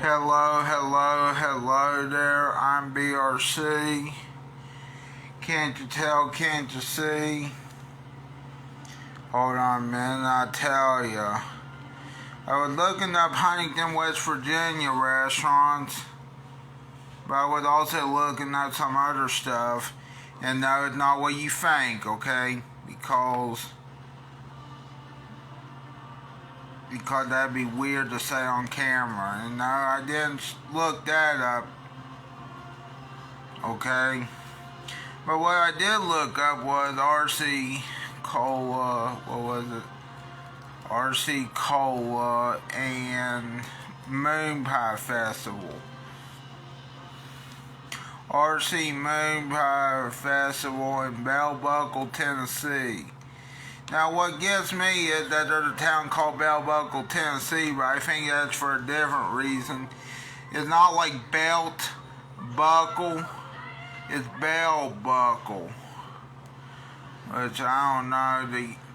Hello there, I'm BRC. Can't you tell, can't you see? Hold on a minute, I'll tell ya. I was looking up Huntington, West Virginia restaurants, but I was also looking up some other stuff, and no, it's not what you think, okay? Because that'd be weird to say on camera. And no, I didn't look that up, okay? But what I did look up was RC Cola, what was it? RC Cola and MOONPIE Festival. RC MOONPIE Festival in Bell Buckle, Tennessee. Now what gets me is that there's a town called Bell Buckle, Tennessee, but I think that's for a different reason. It's not like belt buckle, it's bell buckle. Which I don't know,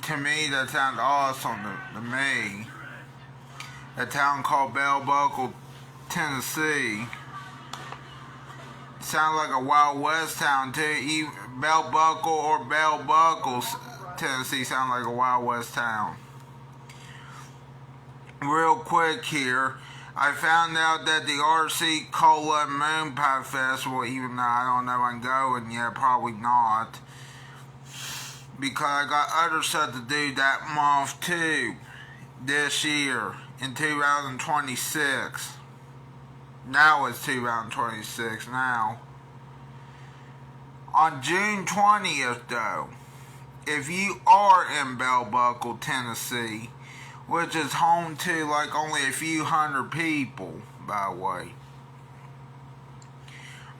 to me that sounds awesome to me. A town called Bell Buckle, Tennessee. Sounds like a Wild West town too. Bell Buckle or Bell Buckles, Tennessee sounds like a Wild West town. Real quick here, I found out that the RC Cola and MOONPIE Festival, even though I don't know if I'm going yet, probably not, because I got other stuff to do that month too, this year, in 2026. Now it's 2026 now. On June 20th though, if you are in Bell Buckle, Tennessee, which is home to like only a few hundred people, by the way.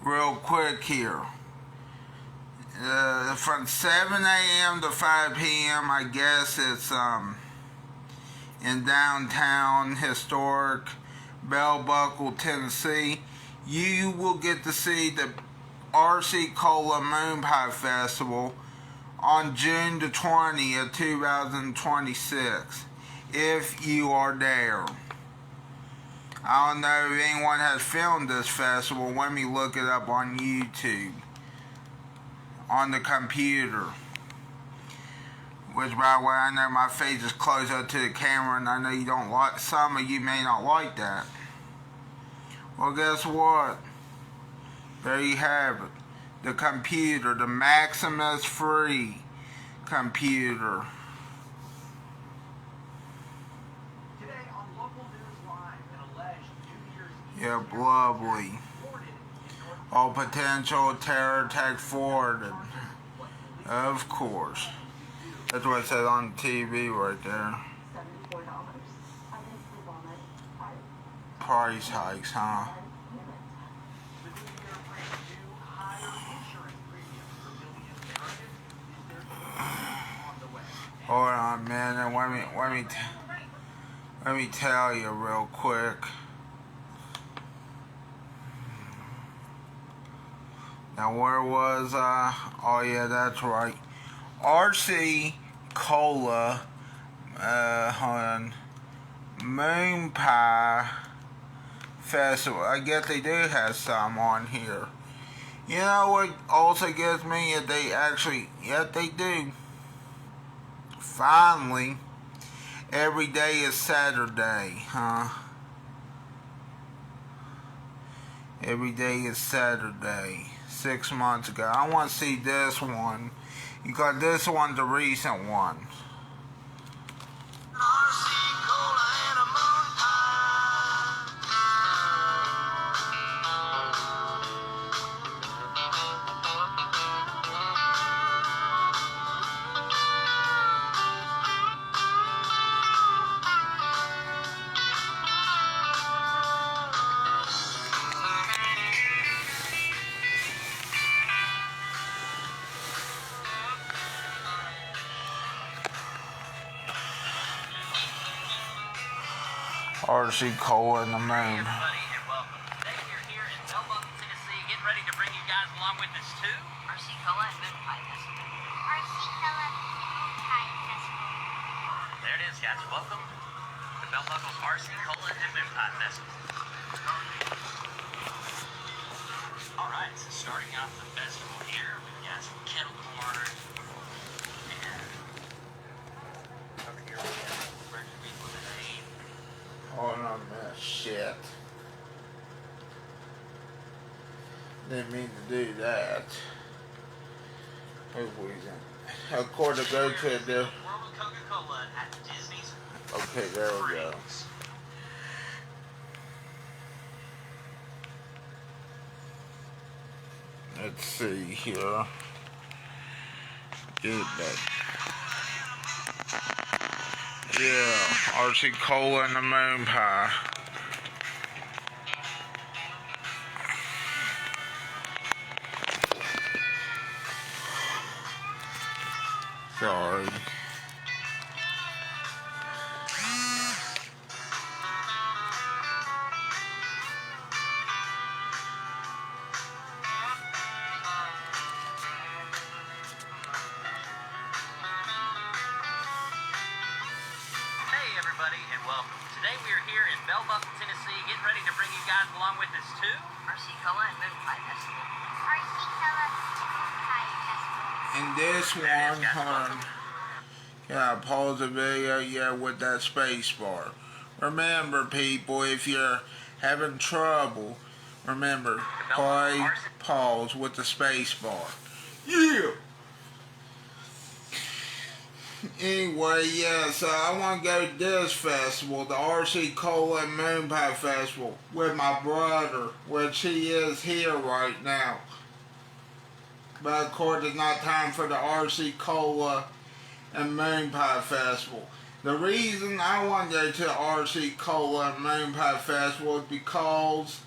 Real quick here. From 7 a.m. to 5 p.m. I guess it's in downtown historic Bell Buckle, Tennessee. You will get to see the RC Cola MOONPIE Festival on June the 20th, 2026, if you are there. I don't know if anyone has filmed this festival. Let me look it up on YouTube, on the computer. Which, by the way, I know my face is close up to the camera, and I know you don't like, some of you may not like that. Well, guess what? There you have it. The computer, the Maximus Free computer. Today on Local News Live, an alleged 2 years. Yep, lovely. All potential terror attack forwarded. Of course. That's what it said on TV right there. Price hikes, huh? Hold on a minute, let me tell you real quick. Now where was oh yeah, that's right. RC Cola on MOONPIE Festival. I guess they do have some on here. You know what also gets me is they actually, yep they do. Finally, every day is Saturday, huh? Every day is Saturday. 6 months ago. I want to see this one, because this one's the recent one. RC Cola and the Moon. Hey everybody, and welcome. Today we're here in Bell Buckle, Tennessee, getting ready to bring you guys along with us to RC Cola and MOONPIE Festival. RC Cola MOONPIE Festival. There it is, guys. Welcome to Bell Buckle's RC Cola and MOONPIE Festival. Ah, shit. Didn't mean to do that. Hopefully, of course, to go to the. World of Coca-Cola at Disney's. Okay, there we go. Let's see here. Get that. Yeah, RC Cola and the Moon Pie. Sorry. Hey everybody, and welcome. Today we are here in Bell Buckle, Tennessee, getting ready to bring you guys along with us to RC Cola and MOONPIE Festival. RC Cola MOONPIE Festival. And this one, hold on. Yeah, pause the video, yeah, with that space bar. Remember, people, if you're having trouble, remember, play pause with the space bar. Yeah! Anyway, yeah, so I want to go to this festival, the RC Cola and MOONPIE Festival, with my brother, which he is here right now. But of course, it's not time for the RC Cola and MOONPIE Festival. The reason I want to go to the RC Cola and MOONPIE Festival is because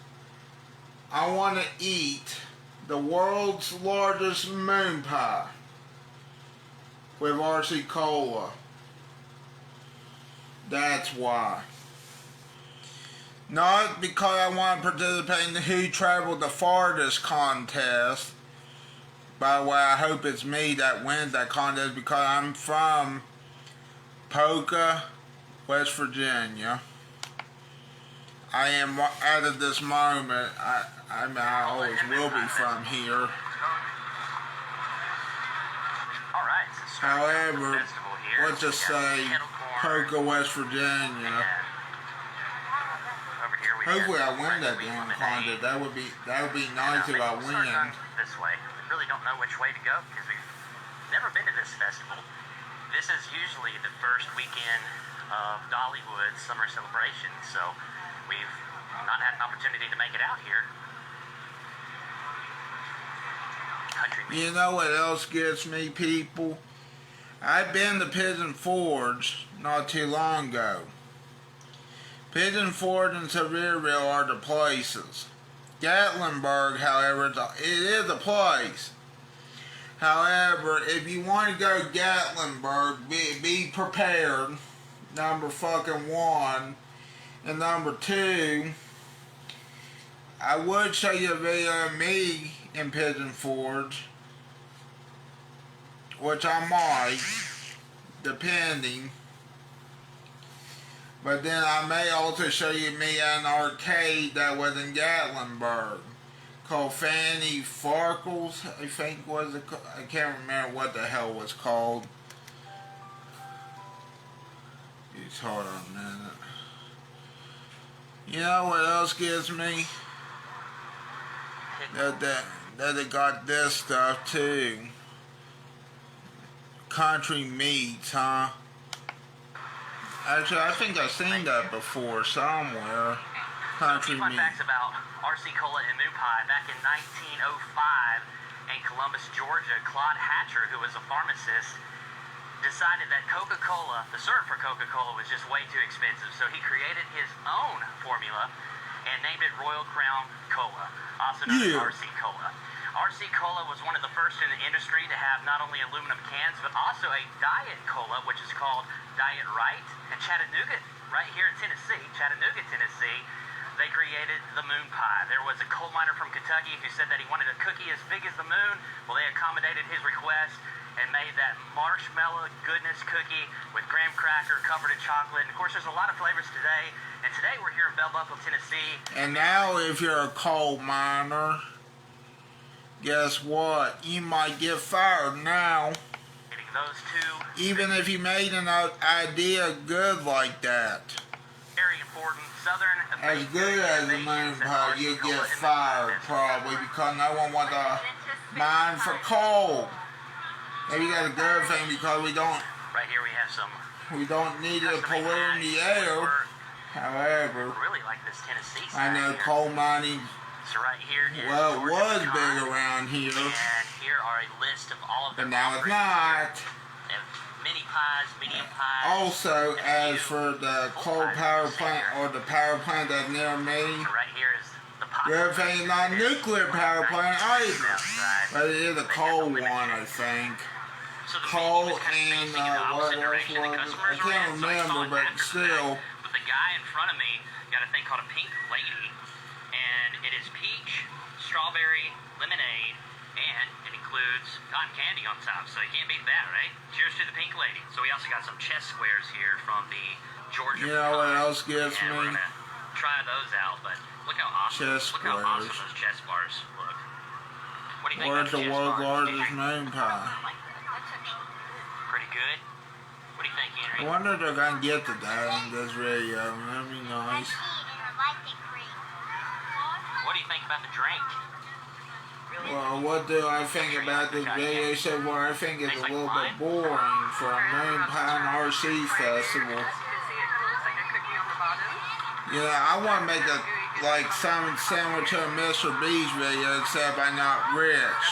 I want to eat the world's largest moon pie with RC Cola. That's why. Not because I want to participate in the Who Traveled the Farthest contest. By the way, I hope it's me that wins that contest because I'm from Polka, West Virginia. I am, out of this moment, I always will be from here. However, let's just say Polka, West Virginia. Hopefully I win that damn contest. That would be nice if I win. This way. We really don't know which way to go because we've never been to this festival. This is usually the first weekend of Dollywood's summer celebration, so we've not had an opportunity to make it out here. You know what else gets me, people? I've been to Pigeon Forge not too long ago. Pigeon Forge and Sevierville are the places. Gatlinburg, however, it is a place. However, if you want to go to Gatlinburg, be prepared. Number fucking one. And number two, I would show you a video of me in Pigeon Forge, which I might, depending. But then I may also show you me at an arcade that was in Gatlinburg called Fanny Farkles, I think was it. I can't remember what the hell it was called. It's hold on a minute. You know what else gives me? That they got this stuff too. Country meats, huh? Actually, I think I've seen that before somewhere. Country fun meat. facts about RC Cola and MOONPIE. Back in 1905 in Columbus, Georgia, Claude Hatcher, who was a pharmacist, decided that Coca-Cola, the syrup for Coca-Cola, was just way too expensive. So he created his own formula and named it Royal Crown Cola, also known as RC Cola. RC Cola was one of the first in the industry to have not only aluminum cans, but also a diet cola, which is called Diet Right. In Chattanooga, right here in Tennessee, Chattanooga, Tennessee, they created the MOONPIE. There was a coal miner from Kentucky who said that he wanted a cookie as big as the moon. Well, they accommodated his request and made that marshmallow goodness cookie with graham cracker covered in chocolate. And of course, there's a lot of flavors today. And today we're here in Bell Buckle, Tennessee. And now if you're a coal miner, guess what? You might get fired now. Those two. Even if you made an idea good like that. very important. Southern as good as the moon pie, you get fired probably because no one wants to mine for coal. Maybe that's a good thing because we don't Right here we have some need to pollute the air. However, really like this Tennessee I side know here. coal mining, So right here is well, it was Georgia big Pecan, around here, and here are a list of all of the but now it's offerings. not. They have mini pies, medium pies. Also, and a as few for the full coal pies power in plant there. or the power plant that's near me, And right here is the the other thing is not a nuclear power plant either, but it is a coal one, I think. So the Coal menu was kind of and facing in the opposite direction the I customers were can't in, so I saw remember, it but after the still. fact. But the guy in front of me got a thing called a Pink Lady, and it is peach, strawberry, lemonade, and it includes cotton candy on top, so you can't beat that, right? Cheers to the Pink Lady. So we also got some chess squares here from the Georgia You know what Pecan, else gets and we're me? gonna try those out, but look how awesome, Chess look how awesome squares. those chess bars look. What do you think Where's about the chess world's bars? largest moon pie? Pretty good. What do you think, I Henry? wonder if they're gonna get to that in this video. That'd be nice. What do you think about the drink? Well, what do I think about this video so far? I think it's a little bit boring for a moon pie and RC festival. Yeah, I want to make a something similar to a Mr. Beast video, except I'm not rich.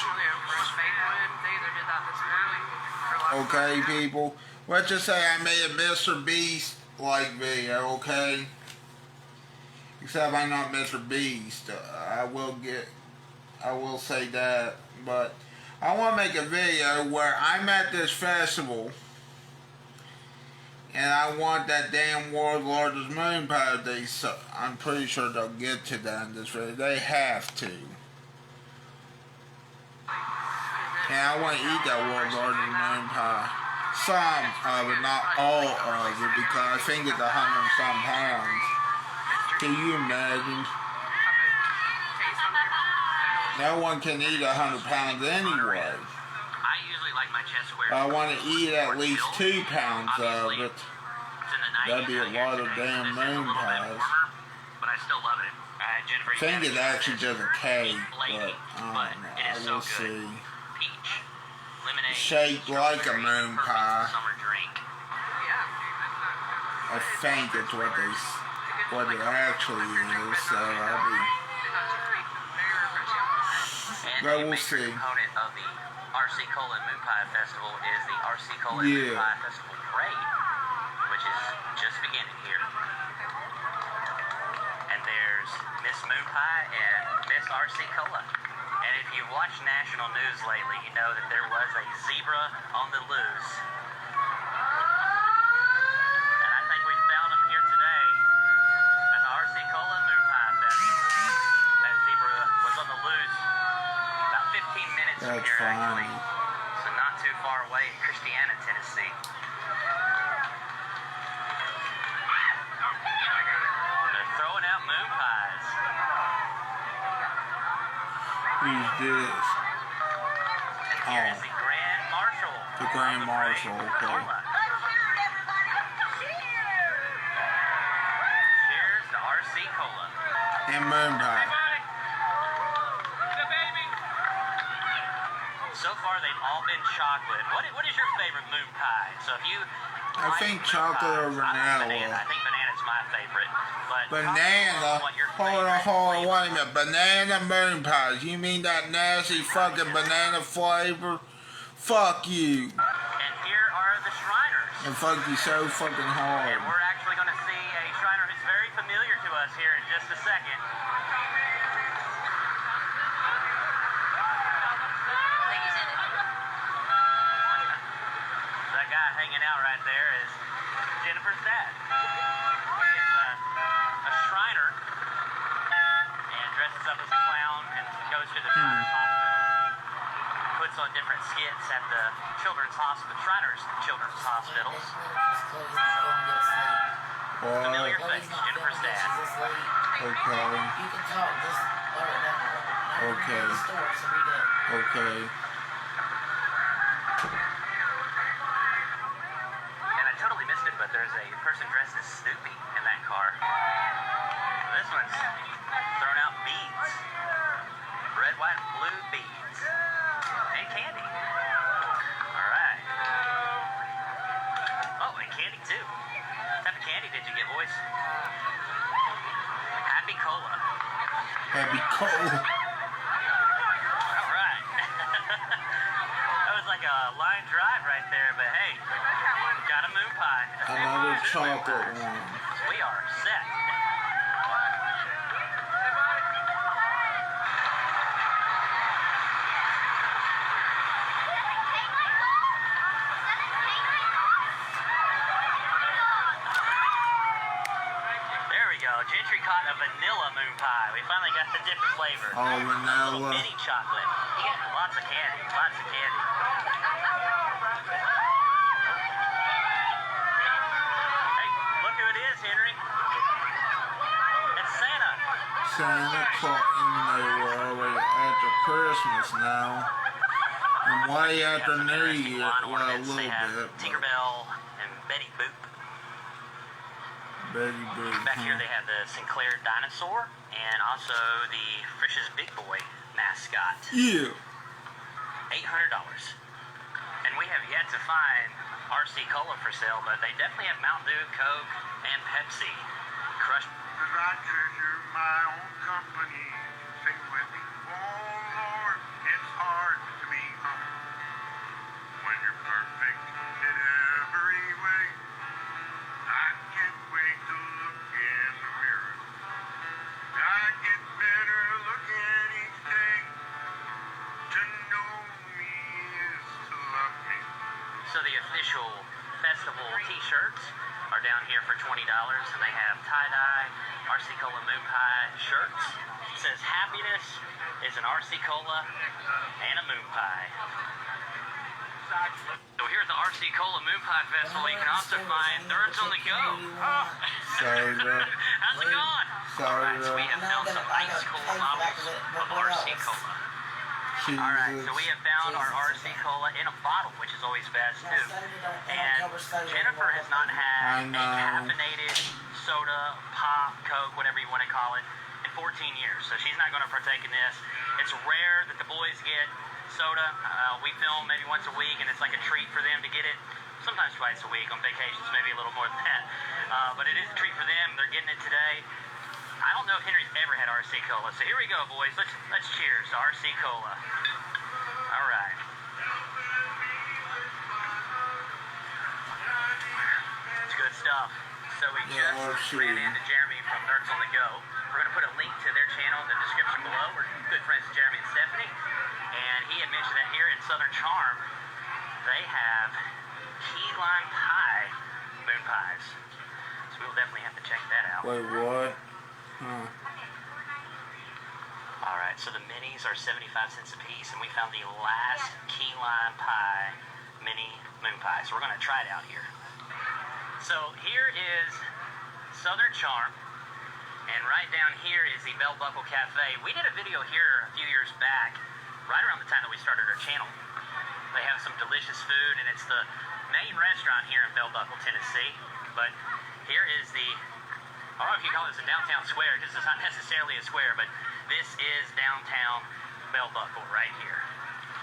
Okay, people. Let's just say I made a Mr. Beast like video, okay? Except I'm not Mr. Beast. I will say that, but I want to make a video where I'm at this festival and I want that damn world's largest moon pie. I'm pretty sure they'll get to that in this video. They have to. And I want to eat that world's largest moon pie. Some of it, not all of it, because I think it's 100 and some pounds. Can you imagine? No one can eat 100 pounds anyway. I usually like my chess squares. I want to eat at least 2 pounds of it. It's in the 90s That'd be a out here lot of today, damn so this is a moon little bit pies. warmer, but I still love it. Jennifer, I think it's actually just a cake, but I but don't know. it is I so will good. see. Peach, lemonade, Shaped like a strawberry, moon perfect pie. summer drink. I think it's what it actually is, so I'll be. And But a we'll major see. component of the RC Cola and Moon Pie Festival is the RC Cola and Moon Yeah. Pie Festival Parade, which is just beginning here. And there's Miss Moon Pie and Miss RC Cola. And if you've watched national news lately, you know that there was a zebra on the loose. And I think we found him here today at the RC Cola and Moon Pie Festival. That zebra was on the loose about 15 minutes from That's here, funny. actually. So not too far away in Christiana, Tennessee. They're throwing out moon pies. Who's this? And here is the Grand Marshal. The Grand Marshal, okay. Carla. Cheers to RC Cola. And moon pie. So far, they've all been chocolate. What is your favorite moon pie? So if you I like think moon chocolate or pies, I like vanilla. banana. I think banana's my favorite. But Banana? what your Hold favorite on, flavor wait a minute. Banana moon pies. You mean that nasty fucking banana flavor? Fuck you. And here are the Shriners. And fuck you so fucking hard. And we're actually going to see a Shriner who's very familiar to us here in just a second. That guy hanging out right there is Jennifer's dad. He is a Shriner and dresses up as a clown and goes to the Shriners Hospital. Puts on different skits at the Children's Hospital, Shriners Children's Hospitals. Familiar What? face, Jennifer's dad. Okay. Okay. Okay. And I totally missed it but there's a person dressed as Snoopy in that car. This one's throwing out beads. Red, white, blue beads. And candy. Alright. Oh, and candy too. What type of candy did you get, boys? Happy Cola. Happy Cola. Alright. That was like a line drive right there, but hey, got a moon pie. Another chocolate one. We are set. Gentry caught a vanilla moon pie. We finally got the different flavor. Oh, A little vanilla. mini chocolate. You get lots of candy. Lots of candy. Hey, look who it is, Henry. It's Santa. Santa Claus, we're already after Christmas now. And way after New Year, well, a little They have bit. Tinkerbell and Betty Boop. Betty Boop. Back here they have the Sinclair dinosaur and also the Frisch's Big Boy mascot. Yeah. $800. And we have yet to find RC Cola for sale, but they definitely have Mountain Dew, Coke, and Pepsi. Crushed. Cause I treasure my own company. Sing with me. Oh Lord, it's hard to be humble when you're perfect in every way. I can't wait to look in the mirror. I get better looking each day. To know me is to love me. So the official festival t-shirts are down here for $20, and they have tie-dye RC Cola Moon Pie shirts. It says happiness is an RC Cola and a moon pie. So here at the RC Cola Moon Pie Festival, you can also find Nerds on the Go. Sorry, bro. How's it going? Sorry, Alright, so we have found some ice cold models of RC Cola. Alright, so we have found our RC Cola in a bottle, which is always best too. And Jennifer has not had a caffeinated soda, pop, Coke, whatever you want to call it, in 14 years. So she's not going to partake in this. It's rare that the boys get soda. We film maybe once a week, and it's like a treat for them to get it. Sometimes twice a week on vacations, maybe a little more than that. But it is a treat for them. They're getting it today. I don't know if Henry's ever had RC Cola, so here we go, boys. Let's cheers to RC Cola. All right. It's good stuff. So we just ran into Jeremy from Nerds on the Go. We're going to put a link to their channel in the description below. We're good friends with Jeremy and Stephanie. And he had mentioned that here in Southern Charm, they have key lime pie moon pies. So we'll definitely have to check that out. Wait, what? Huh. Alright, so the minis are 75 cents a piece, and we found the last key lime pie mini moon pie. So we're going to try it out here. So here is Southern Charm, and right down here is the Bell Buckle Cafe. We did a video here a few years back, right around the time that we started our channel. They have some delicious food, and it's the main restaurant here in Bell Buckle, Tennessee. But here is the, I don't know if you call this a downtown square, because it's not necessarily a square, but this is downtown Bell Buckle right here.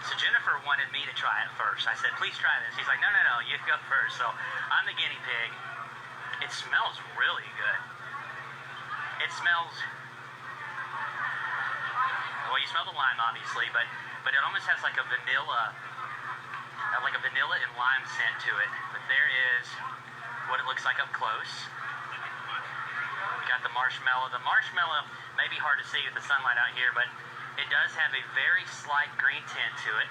So Jennifer wanted me to try it first. I said, please try this. He's like, no, you go first. So I'm the guinea pig. It smells really good. It smells, well, you smell the lime obviously, but it almost has like a vanilla and lime scent to it. But there is what it looks like up close. We got the marshmallow. The marshmallow may be hard to see with the sunlight out here, but it does have a very slight green tint to it.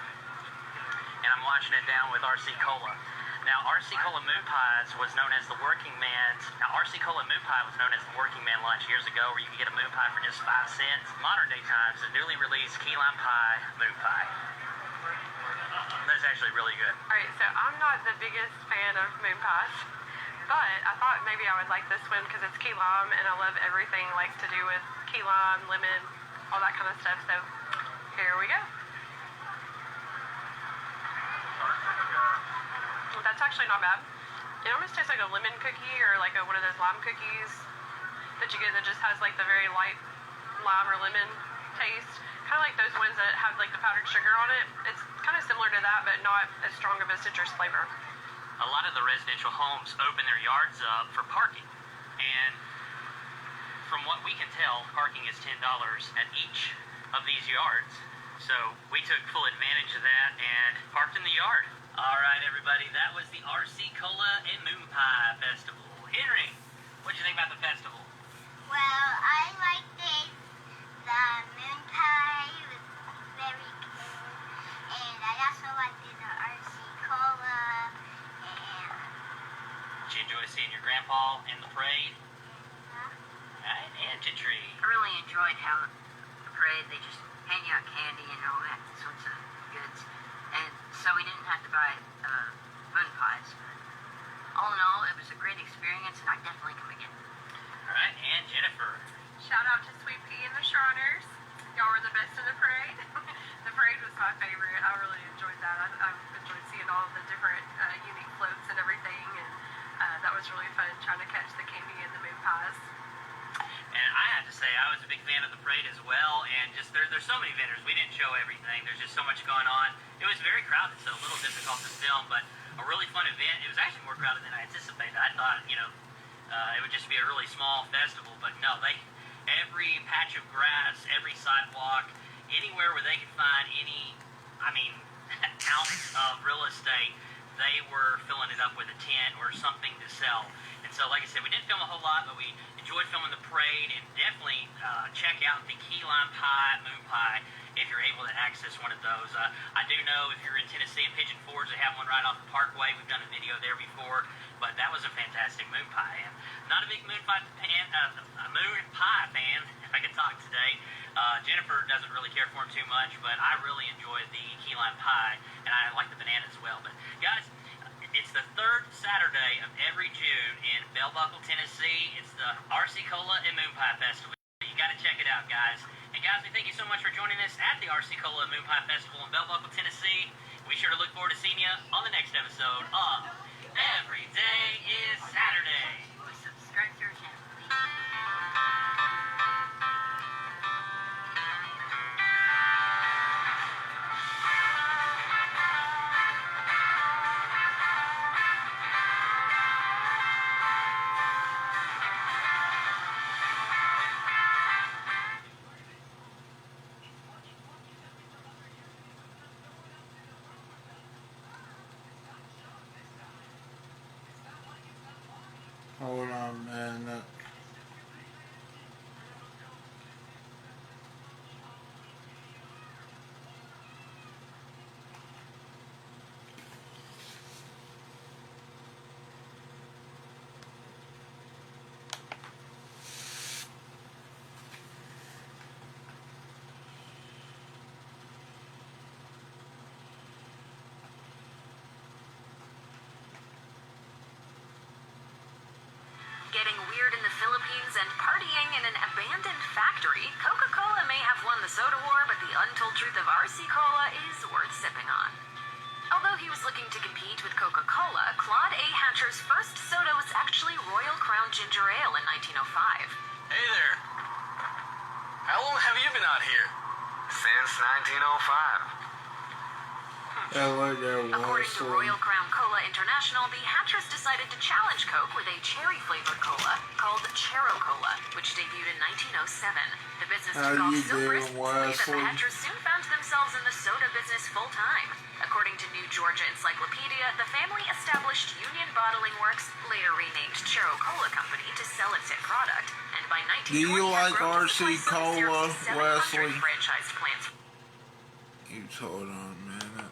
And I'm washing it down with RC Cola. Now, RC Cola Moon Pies was known as the working man's... Now, RC Cola Moon Pie was known as the working man lunch years ago, where you could get a moon pie for just 5 cents. Modern day times, the newly released key lime pie moon pie. That's actually really good. Alright, so I'm not the biggest fan of moon pies, but I thought maybe I would like this one because it's key lime, and I love everything like to do with key lime, lemon, all that kind of stuff. So here we go. That's actually not bad. It almost tastes like a lemon cookie or like one of those lime cookies that you get that just has like the very light lime or lemon taste. Kind of like those ones that have like the powdered sugar on it. It's kind of similar to that, but not as strong of a citrus flavor. A lot of the residential homes open their yards up for parking. And from what we can tell, parking is $10 at each of these yards. So we took full advantage of that and parked in the yard. All right, everybody, that was the RC Cola and MOONPIE Festival. Henry, what'd you think about the festival? Well, I liked it. The moon pie was very good. And I also liked the RC Cola. And, Did you enjoy seeing your grandpa in the parade? huh? All right, and Tree. I really enjoyed how the parade, they just hand you out candy and all that sorts of goods. And so we didn't have to buy moon pies. But all in all, it was a great experience, and I definitely come again. All right, and Jennifer. Shout out to Sweet Pea and the Shriners. Y'all were the best in the parade. The parade was my favorite. I really enjoyed that. I enjoyed seeing all the different unique floats and everything, and that was really fun trying to catch the candy and the moon pies. And I have to say, I was a big fan of the parade as well, and just there's so many vendors. We didn't show everything. There's just so much going on. It was very crowded, so a little difficult to film, but a really fun event. It was actually more crowded than I anticipated. I thought, it would just be a really small festival, but no, every patch of grass, every sidewalk, anywhere where they could find any, ounce of real estate, they were filling it up with a tent or something to sell. And so, like I said, we didn't film a whole lot, but we enjoyed filming the parade, and definitely check out the key lime pie, moon pie, if you're able to access one of those. I do know if you're in Tennessee and Pigeon Forge, they have one right off the Parkway. We've done a video there before, but that was a fantastic moon pie. And not a big moon pie fan, if I could talk today. Jennifer doesn't really care for them too much, but I really enjoyed the key lime pie, and I like the banana as well. But guys, it's the third Saturday of every June in Bell Buckle, Tennessee. It's the RC Cola and MOONPIE Festival. You got to check it out, guys. And guys, we thank you so much for joining us at the RC Cola and MOONPIE Festival in Bell Buckle, Tennessee. We sure to look forward to seeing you on the next episode of Every Day is Saturday. Subscribe to our channel, please. Hold on, man. Getting weird in the Philippines and partying in an abandoned factory, Coca-Cola may have won the soda war, but the untold truth of RC Cola is worth sipping on. Although he was looking to compete with Coca-Cola, Claude A. Hatcher's first soda was actually Royal Crown Ginger Ale in 1905. Hey there. How long have you been out here? Since 1905. According to Royal Crown Cola International, the Hatchers decided to challenge Coke with a cherry-flavored cola called Chero Cola, which debuted in 1907. The business took off so briskly that the Hatchers soon found themselves in the soda business full-time. According to New Georgia Encyclopedia, the family established Union Bottling Works, later renamed Chero Cola Company, to sell its hit product. And by 1920, Do you like grown to RC supply Cola, Syracuse 700 Wesley? franchised plants Hold on, man.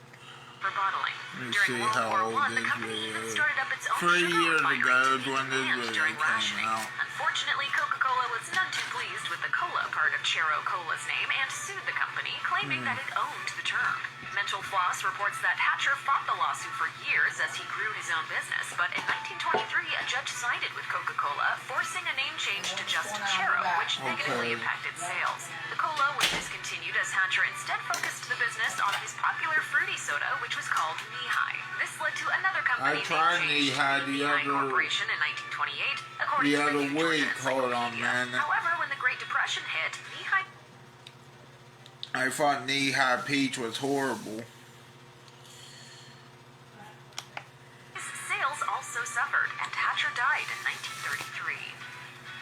for bottling. Let me During see World how War old I, the this company video even is. started up its own 3 sugar years refinery ago to is meet when this demand video during came rationing. out. Unfortunately, Coca-Cola was none too pleased with the cola part of Chero Cola's name and sued the company, claiming that it owned the term. Mental Floss reports that Hatcher fought the lawsuit for years as he grew his own business, but in 1923, a judge sided with Coca-Cola, forcing a name change to just Chero, which negatively impacted sales. The cola was discontinued as Hatcher instead focused the business on his popular fruity soda, which was called Knee-High. This led to another company I tried Knee-High Corporation in 1928, according to the New Georgia Encyclopedia. However, when the Great Depression hit, Knee-High... I thought Knee-High Peach was horrible. Sales also suffered, and Hatcher died in 1933.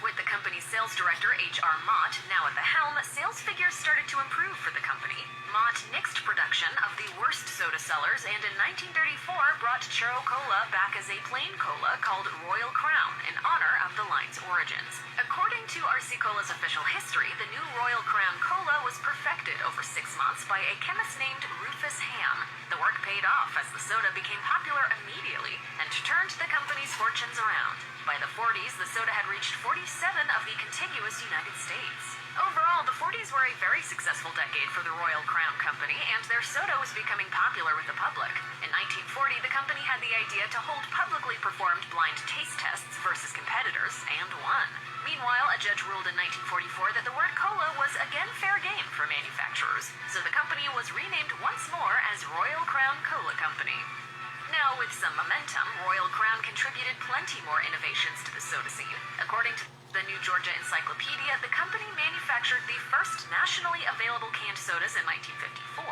With the company's sales director, H.R. Mott, now at the helm, sales figures started to improve for the company. Mott nixed production of the worst soda sellers, and in 1934 brought Chero Cola back as a plain cola called Royal Crown in honor of the line's origins. According to RC Cola's official history, the new Royal Crown Cola was perfected over 6 months by a chemist named Rufus Ham. The work paid off as the soda became popular immediately and turned the company's fortunes around. By the 40s, the soda had reached 47 of the contiguous United States. Overall, the 40s were a very successful decade for the Royal Crown Company, and their soda was becoming popular with the public. In 1940, the company had the idea to hold publicly performed blind taste tests versus competitors, and won. Meanwhile, a judge ruled in 1944 that the word cola was again fair game for manufacturers, so the company was renamed once more as Royal Crown Cola Company. Now, with some momentum, Royal Crown contributed plenty more innovations to the soda scene. According to the New Georgia Encyclopedia, the company manufactured the first nationally available canned sodas in 1954,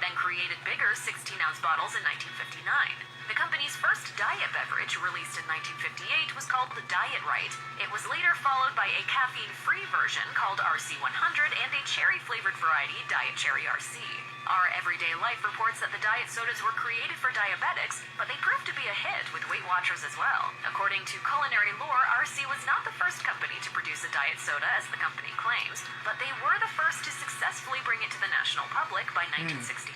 then created bigger 16-ounce bottles in 1959. The company's first diet beverage, released in 1958, was called the Diet Right. It was later followed by a caffeine-free version called RC100 and a cherry-flavored variety, Diet Cherry RC. Our Everyday Life reports that the diet sodas were created for diabetics, but they proved to be a hit with Weight Watchers as well. According to culinary lore, RC was not the first company to produce a diet soda, as the company claims, but they were the first to successfully bring it to the national public by 1962.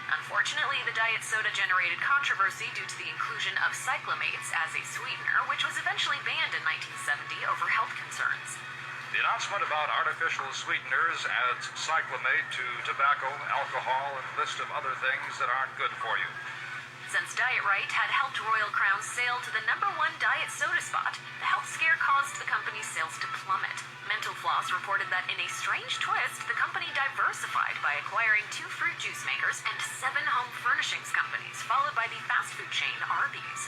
Unfortunately, the diet soda generated controversy due to the inclusion of cyclamates as a sweetener, which was eventually banned in 1970 over health concerns. The announcement about artificial sweeteners adds cyclamate to tobacco, alcohol, and a list of other things that aren't good for you. Since Diet Right had helped Royal Crown sail to the #1 diet soda spot, the health scare caused the company's sales to plummet. Mental Floss reported that in a strange twist, the company diversified by acquiring 2 fruit juice makers and 7 home furnishings companies, followed by the fast food chain Arby's.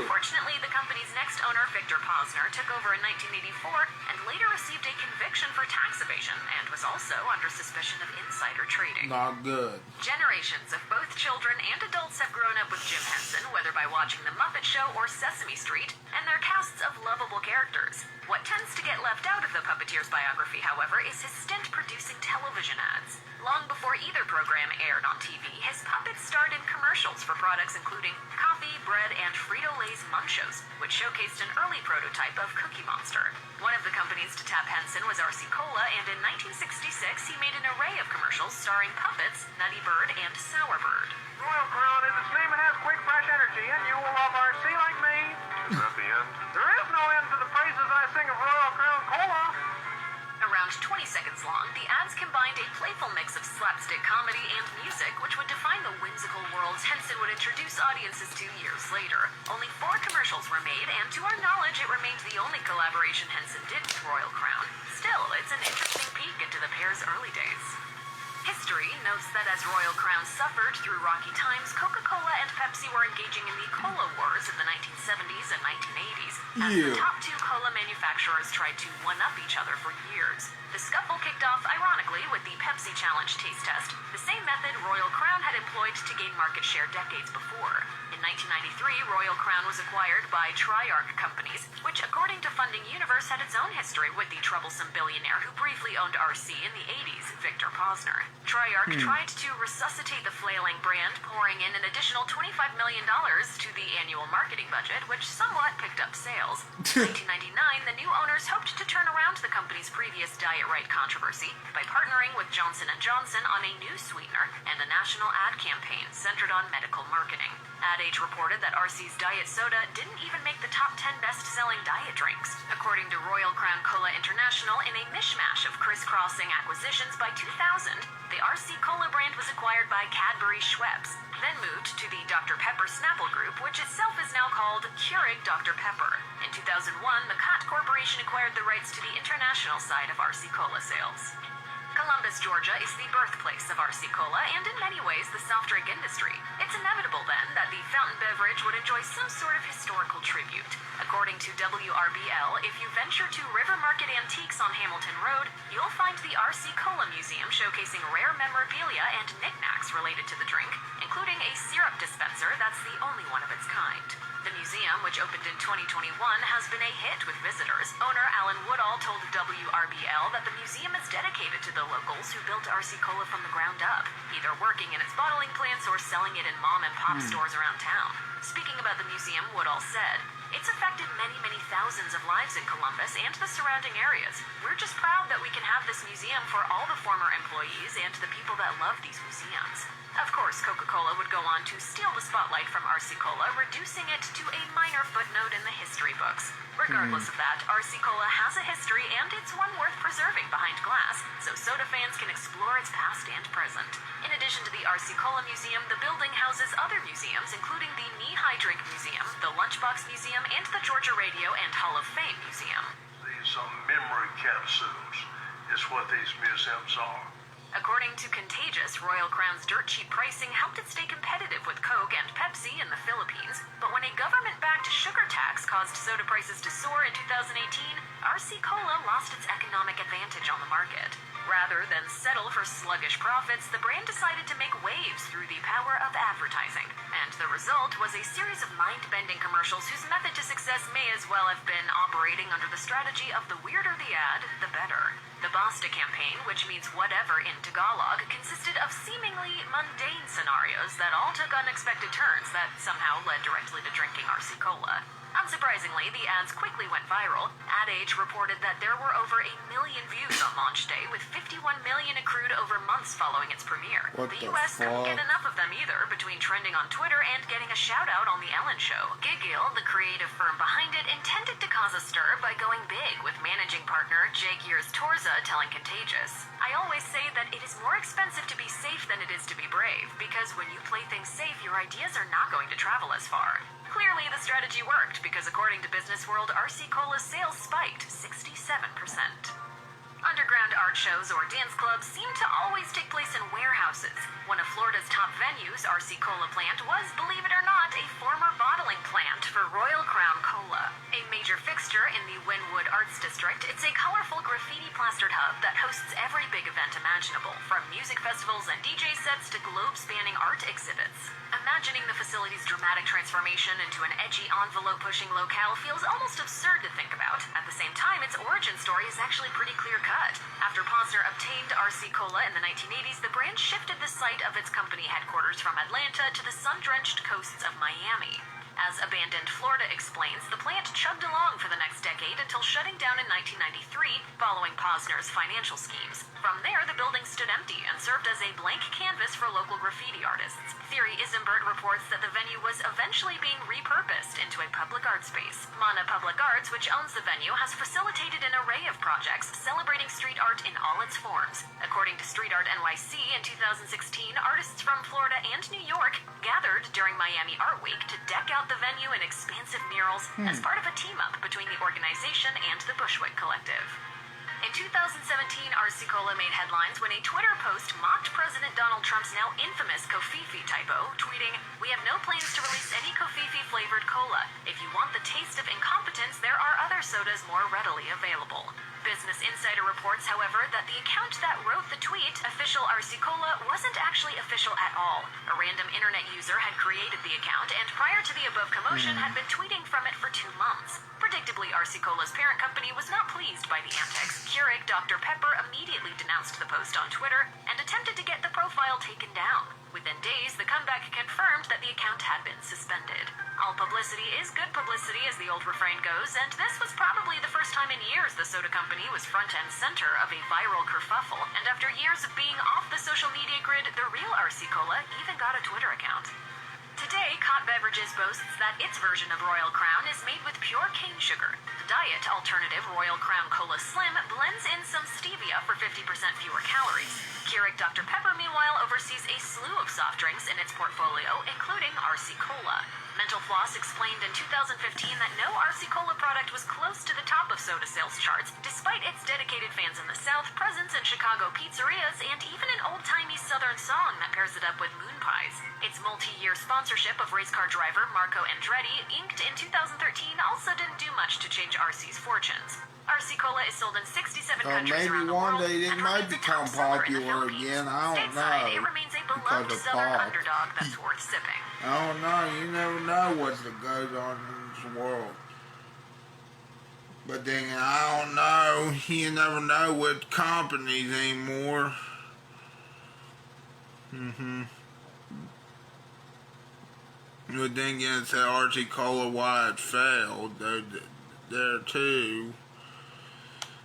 Fortunately, the company's next owner, Victor Posner, took over in 1984 and later received a conviction for tax evasion and was also under suspicion of insider trading. Not good. Generations of both children and adults have grown up with Jim Henson, whether by watching The Muppet Show or Sesame Street, and their casts of lovable characters. What tends to get left out of the puppeteer's biography, however, is his stint producing television ads. Long before either program aired on TV, his puppets starred in commercials for products including coffee, bread, and Frito-Lay's Munchos, which showcased an early prototype of Cookie Monster. One of the companies to tap Henson was RC Cola, and in 1966 he made an array of commercials starring puppets, Nutty Bird, and Sour Bird. Royal Crown is a name and has quick, fresh energy, and you will love RC like me. Is that the end? There is no end to the praises I sing of Royal Crown Cola. Around 20 seconds long, the ads combined a playful mix of slapstick comedy and music, which would define the whimsical worlds Henson would introduce audiences to years later. Only 4 commercials were made, and to our knowledge, it remains the only collaboration Henson did with Royal Crown. Still, it's an interesting peek into the pair's early days. History notes that as Royal Crown suffered through rocky times, Coca-Cola and Pepsi were engaging in the Cola Wars in the 1970s and 1980s, as the top 2 cola manufacturers tried to one-up each other for years. The scuffle kicked off, ironically, with the Pepsi Challenge taste test, the same method Royal Crown had employed to gain market share decades before. In 1993, Royal Crown was acquired by Triarch Companies, which, according to Funding Universe, had its own history with the troublesome billionaire who briefly owned RC in the 80s, Victor Posner. Triarch tried to resuscitate the flailing brand, pouring in an additional $25 million to the annual marketing budget, which somewhat picked up sales. In 1999, the new owners hoped to turn around the company's previous Diet Right controversy by partnering with Johnson & Johnson on a new sweetener and a national ad campaign centered on medical marketing. Ad Age reported that RC's diet soda didn't even make the top 10 best-selling diet drinks. According to Royal Crown Cola International, in a mishmash of crisscrossing acquisitions by 2000, the RC Cola brand was acquired by Cadbury Schweppes, then moved to the Dr. Pepper Snapple Group, which itself is now called Keurig Dr. Pepper. In 2001, the Cott Corporation acquired the rights to the international side of RC Cola sales. Columbus, Georgia is the birthplace of RC Cola and in many ways the soft drink industry. It's inevitable then that the fountain beverage would enjoy some sort of historical tribute. According to WRBL, if you venture to River Market Antiques on Hamilton Road, you'll find the RC Cola Museum showcasing rare memorabilia and knickknacks related to the drink, including a syrup dispenser that's the only one of its kind. The museum, which opened in 2021, has been a hit with visitors. Owner Alan Woodall told WRBL that the museum is dedicated to the locals who built RC Cola from the ground up, either working in its bottling plants or selling it in mom-and-pop stores around town. Speaking about the museum, Woodall said, "It's affected many, many thousands of lives in Columbus and the surrounding areas. We're just proud that we can have this museum for all the former employees and the people that love these museums." Of course, Coca-Cola would go on to steal the spotlight from RC Cola, reducing it to a minor footnote in the history books. Regardless of that, RC Cola has a history and it's one worth preserving behind glass, so soda fans can explore its past and present. In addition to the RC Cola Museum, the building houses other museums, including the Knee-High Drink Museum, the Lunchbox Museum, and the Georgia Radio and Hall of Fame Museum. These are memory capsules, is what these museums are. According to Contagious, Royal Crown's dirt cheap pricing helped it stay competitive with Coke and Pepsi in the Philippines, but when a government-backed sugar tax caused soda prices to soar in 2018, RC Cola lost its economic advantage on the market. Rather than settle for sluggish profits, the brand decided to make waves through the power of advertising, and the result was a series of mind-bending commercials whose method to success may as well have been operating under the strategy of the weirder the ad, the better. The Basta campaign, which means whatever in Tagalog, consisted of seemingly mundane scenarios that all took unexpected turns that somehow led directly to drinking RC Cola. Unsurprisingly, the ads quickly went viral. Ad Age reported that there were over 1 million views on launch day, with 51 million accrued over months following its premiere. What the the US couldn't fuck? get enough of them either, between trending on Twitter and getting a shout-out on The Ellen Show. Giggle, the creative firm behind it, intended to cause a stir by going big, with managing partner Jake Years Torza telling Contagious, "I always say that it is more expensive to be safe than it is to be brave, because when you play things safe, your ideas are not going to travel as far." Clearly, the strategy worked, because according to Business World, RC Cola's sales spiked 67%. Underground art shows or dance clubs seem to always take place in warehouses. One of Florida's top venues, RC Cola Plant, was, believe it or not, a former bottling plant for Royal Crown Cola. A major fixture in the Wynwood Arts District, it's a colorful graffiti-plastered hub that hosts every big event imaginable, from music festivals and DJ sets to globe-spanning art exhibits. Imagining the facility's dramatic transformation into an edgy, envelope-pushing locale feels almost absurd to think about. At the same time, its origin story is actually pretty clear-cut. After Posner obtained RC Cola in the 1980s, the brand shifted the site of its company headquarters from Atlanta to the sun-drenched coasts of Miami. As Abandoned Florida explains, the plant chugged along for the next decade until shutting down in 1993, following Posner's financial schemes. From there, the building stood empty and served as a blank canvas for local graffiti artists. Theory Isenberg reports that the venue was eventually being repurposed into a public art space. Mana Public Arts, which owns the venue, has facilitated an array of projects celebrating street art in all its forms. According to Street Art NYC, in 2016, artists from Florida and New York gathered during Miami Art Week to deck out the venue in expansive murals as part of a team-up between the organization and the Bushwick Collective. In 2017, RC Cola made headlines when a Twitter post mocked President Donald Trump's now infamous Kofifi typo, tweeting, "We have no plans to release any Kofifi-flavored cola. If you want the taste of incompetence, there are other sodas more readily available." Business Insider reports, however, that the account that wrote the tweet, Official RC Cola, wasn't actually official at all. A random internet user had created the account, and prior to the above commotion, had been tweeting from it for 2 months. Predictably, RC Cola's parent company was not pleased by the antics. Keurig Dr. Pepper immediately denounced the post on Twitter and attempted to get the profile taken down. Within days, the comeback confirmed that the account had been suspended. All publicity is good publicity, as the old refrain goes, and this was probably the first time in years the soda company was front and center of a viral kerfuffle, and after years of being off the social media grid, the real RC Cola even got a Twitter account. Today, Cott Beverages boasts that its version of Royal Crown is made with pure cane sugar. The diet alternative Royal Crown Cola Slim blends in some stevia for 50% fewer calories. Keurig Dr. Pepper, meanwhile, oversees a slew of soft drinks in its portfolio, including RC Cola. Mental Floss explained in 2015 that no RC Cola product was close to the top of soda sales charts, despite its dedicated fans in the South, presence in Chicago pizzerias, and even an old-timey Southern song that pairs it up with moon pies. Its multi-year sponsorship of race car driver Marco Andretti, inked in 2013, also didn't do much to change RC's fortunes. RC Cola is sold in 67 countries around the world. Maybe one day it might become popular again. I don't know. It remains a beloved Southern underdog that's worth sipping. I don't know. You never know what goes on in this world. But then I don't know. You never know with companies anymore. But then again, it's RC Cola why it failed. There too.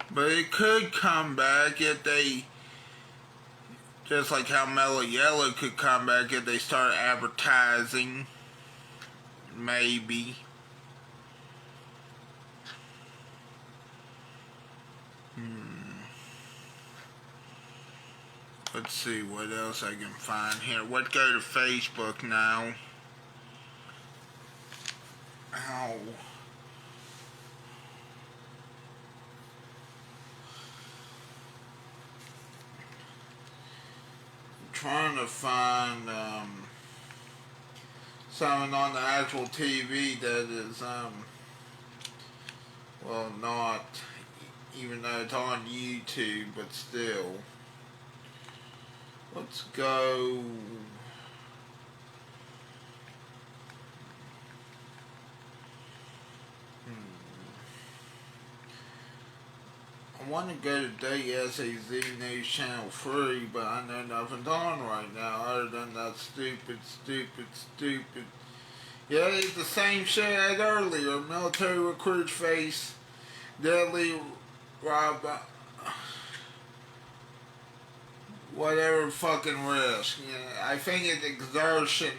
But it could come back if they, just like how Mellow Yellow could come back if they start advertising. Maybe. Let's see what else I can find here. Let's go to Facebook now. Ow. Trying to find something on the actual TV that is well, not, even though it's on YouTube, but still. Let's go. I want to go to WSAZ News Channel 3, but I know nothing's on right now other than that stupid. Yeah, it's the same shit as earlier. Military recruits face deadly whatever fucking risk. Yeah, I think it's exertion.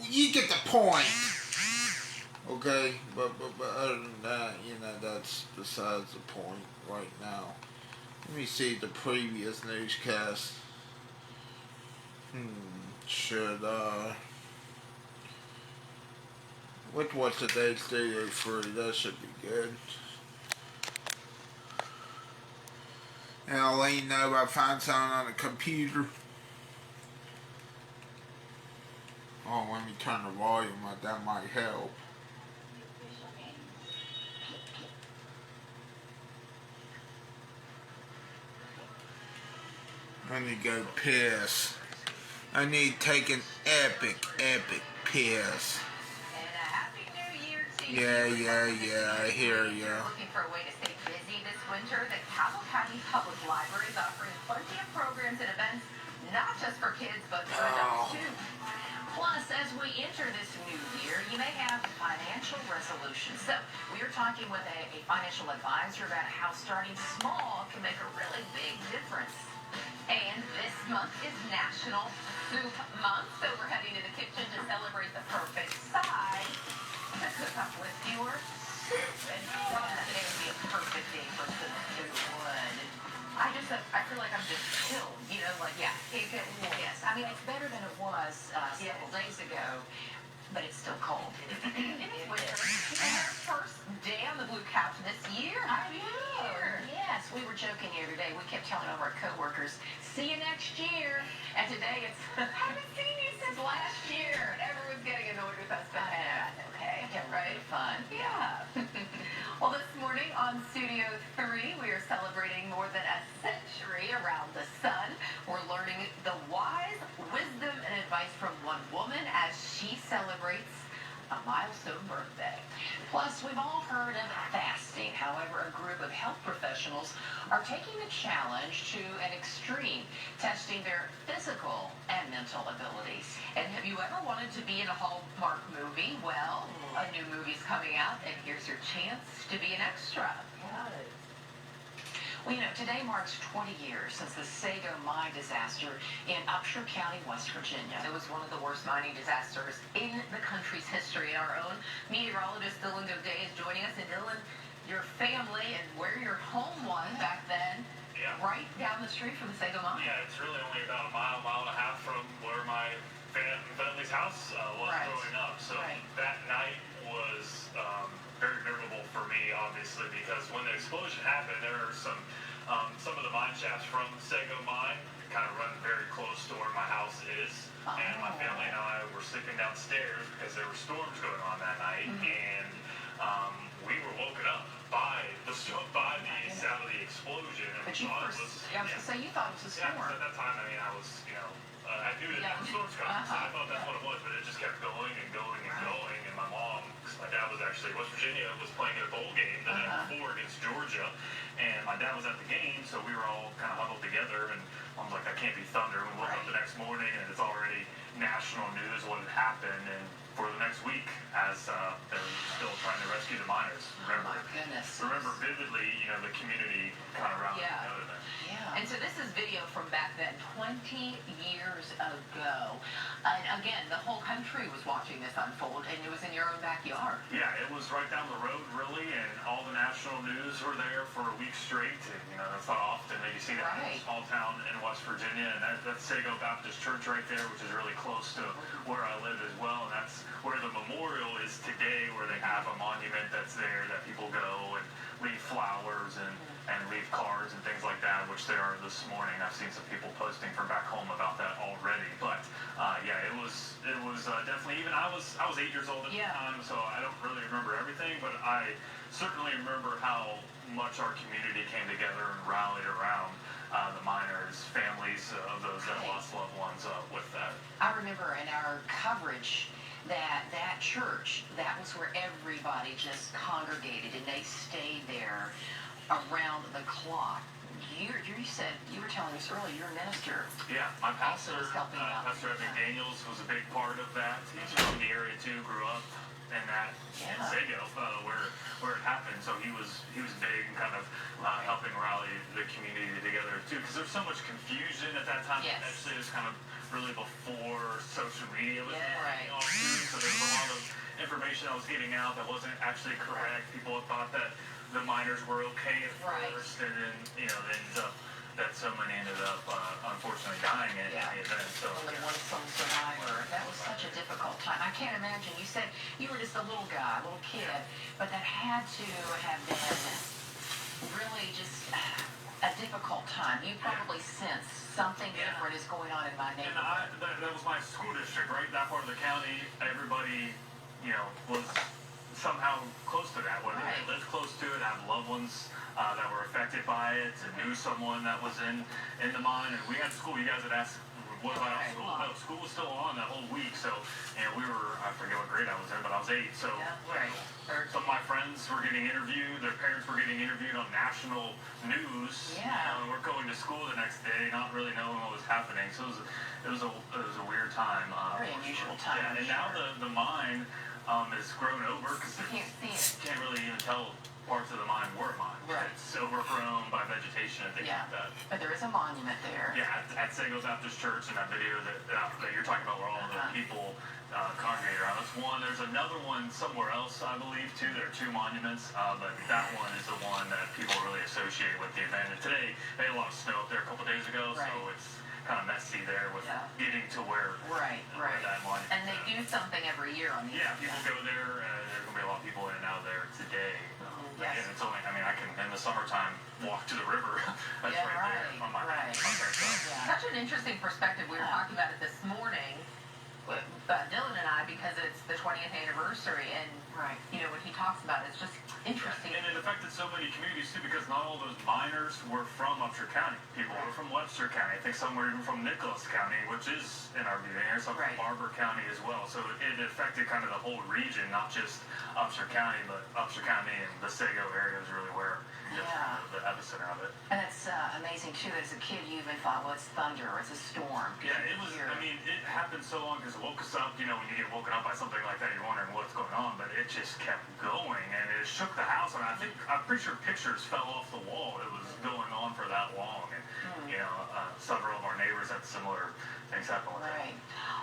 You get the point. Okay, but other than that, that's besides the point right now. Let me see the previous newscast. Should what's today's Studio 3? That should be good. And I'll let you know if I find something on the computer. Oh, let me turn the volume up. That might help. I need to go piss. I need to take an epic piss. And a happy new year to you. Yeah, I hear you. Looking for a way to stay busy this winter? The Cabell County Public Library is offering plenty of programs and events, not just for kids, but for adults too. Plus, as we enter this new year, you may have financial resolutions. So, we are talking with a financial advisor about how starting small can make a really big difference. And this month is National Soup Month, so we're heading to the kitchen to celebrate the perfect size to cook up with your soup. And today would be a perfect day for some soup. I feel like I'm just chilled, yes. I mean, it's better than it was several days ago, but it's still cold. It is winter. And our first day on the blue couch this year. Happy New Year. Yes, we were joking the other day. We kept telling all of our coworkers, see you next year. And today it's, I haven't seen you since last year. And everyone's getting annoyed with us. But that's okay. Right? Fun. Yeah. Well, this morning on Studio 3, we are celebrating more than a century around the sun. We're learning the wise wisdom and advice from one woman as she celebrates a milestone birthday. Plus, we've all heard of fasting. However, a group of health professionals are taking the challenge to an extreme, testing their physical and mental abilities. And have you ever wanted to be in a Hallmark movie? Well, a new movie's coming out, and here's your chance to be an extra. Well, today marks 20 years since the Sago mine disaster in Upshur County, West Virginia. It was one of the worst mining disasters in the country's history. Our own meteorologist, Dylan Goday, is joining us. And Dylan, your family and where your home was back then, right down the street from the Sago mine. Yeah, it's really only about a mile and a half from where my house was Right. growing up. So Right. that night was very memorable for me, obviously, because when the explosion happened, there were some of the mine shafts from Sago Mine kind of run very close to where my house is. And my family and I were sleeping downstairs because there were storms going on that night, and we were woken up by the sound of the explosion. And But you thought first, it was, I was going to say, you thought it was a yeah, 'cause storm. at that time, I mean, I was, I knew that there were storms coming, so I thought that's what it was, but it just kept going and going and going. And my mom, because my dad was actually West Virginia, was playing a bowl game the night before against Georgia, and my dad was at the game, so we were all kind of huddled together, and Mom's like, that can't be thunder. We woke up the next morning, and it's already national news what had happened, and for the next week, as they're still trying to rescue the miners. Oh my goodness. Remember vividly, the community kind of rallied together then. Yeah. And so this is video from back then, 20 years ago. And again, the whole country was watching this unfold, and it was in your own backyard. Yeah, it was right down the road, really, and all the national news were there for a week straight. And, that's not often that you see that in a small town in West Virginia. And that's Sago Baptist Church right there, which is really close to where I live as well. And that's where the memorial is today, where they have a monument that's there that people go and leave flowers and leave cards and things like that, which there are this morning. I've seen some people posting from back home about that already. But yeah, it was definitely, even I was 8 years old at the time, so I don't really remember everything, but I certainly remember how much our community came together and rallied around the miners, families of those that lost loved ones with that. I remember in our coverage that church, that was where everybody just congregated, and they stayed there around the clock. You said, you were telling us earlier, you're a minister. Yeah, my pastor, was helping out. Pastor Evan Daniels, was a big part of that. He's from the area too, grew up in that in Sago, where it happened. So he was big and kind of helping rally the community together too, because there's so much confusion at that time. Yes. Actually, it was kind of really before social media was Yeah. on too, so there was a lot of information that was getting out that wasn't actually correct. People thought that the miners were okay at first, and then that so many ended up unfortunately dying in the event. So only one sole survivor. That was such a difficult time. I can't imagine. You said you were just a little guy, a little kid, but that had to have been really just a difficult time. You probably sensed something different is going on in my neighborhood. And that was my school district, right? That part of the county, everybody, was somehow close to that, whether they lived close to it, had loved ones that were affected by it, and knew someone that was in the mine. And we had school. You guys had asked, what about school? No, school was still on that whole week. So, we were, I forget what grade I was in, but I was 8. So, some of my friends were getting interviewed. Their parents were getting interviewed on national news. Yeah. We're going to school the next day, not really knowing what was happening. So it was a weird time. Very unusual time. Yeah, and now the mine is grown over because You can't see it. can't really even tell parts of the mine were mine. Right. It's overgrown by vegetation and things like that. But there is a monument there. Yeah, at Sago Baptist Church, in that video that you're talking about, where all the people congregate around. That's one. There's another one somewhere else, I believe, too. There are 2 monuments, but that one is the one that people really associate with the event. And today, they had a lot of snow up there a couple days ago, so it's kind of messy there with getting to where that monument And they do something every year on these. Yeah, people go there, and there's going to be a lot of people in and out there today. And it's only, I can, in the summertime, walk to the river. That's right there on my Such an interesting perspective. We were talking about it this morning, with Dylan and I, because it's the 20th anniversary, and when he talks about it, it's just interesting. And it affected so many communities too, because not all those miners were from Upshur County. People were from Webster County. I think some were even from Nicholas County, which is in our view here, some from Barber County as well. So it affected kind of the whole region, not just Upshur County, but Upshur County and the Sago area is really where the epicenter of it. And it's amazing too that as a kid you even thought, well, it's thunder, or it's a storm. Yeah, it was. It happened so long because it woke us up. When you get woken up by something like that, you're wondering what's going on, but it just kept going, and it shook the house. And I'm pretty sure pictures fell off the wall. It was going on for that long, and several of our neighbors had similar things happen with it.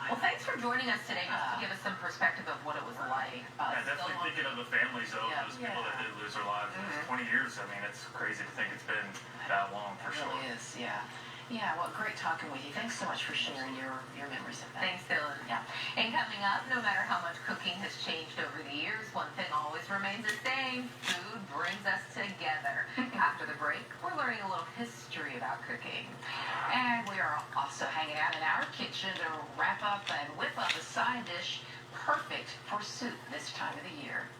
Well, thanks for joining us today, just to give us some perspective of what it was like. Definitely thinking of the families of those people that did lose their lives. 20 years. It's crazy to think it's been that long for sure. It really is, Yeah, well, great talking with you. Thanks so much for sharing your memories of that. Thanks, Dylan. Yeah. And coming up, no matter how much cooking has changed over the years, one thing always remains the same. Food brings us together. After the break, we're learning a little history about cooking. And we are also hanging out in our kitchen to wrap up and whip up a side dish perfect for soup this time of the year.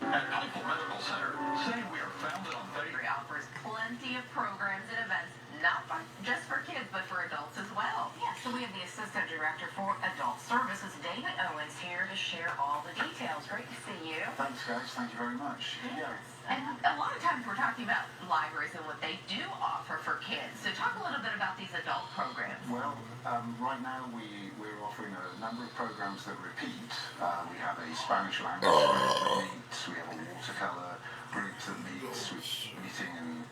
At Eiffel Medical Center, say we are founded on faith. Offers plenty of programs and events, not just for kids, but for adults as well. Yeah, so we have the Assistant Director for Adult Services, David Owens, here to share all the details. Great to see you. Thanks, guys. Thank you very much. Yes. And a lot of times we're talking about libraries and what they do offer for kids. So talk a little bit about these adult programs. Well, right now we're offering a number of programs that repeat. We have a Spanish language group that meets. We have a watercolor group that meets with meeting and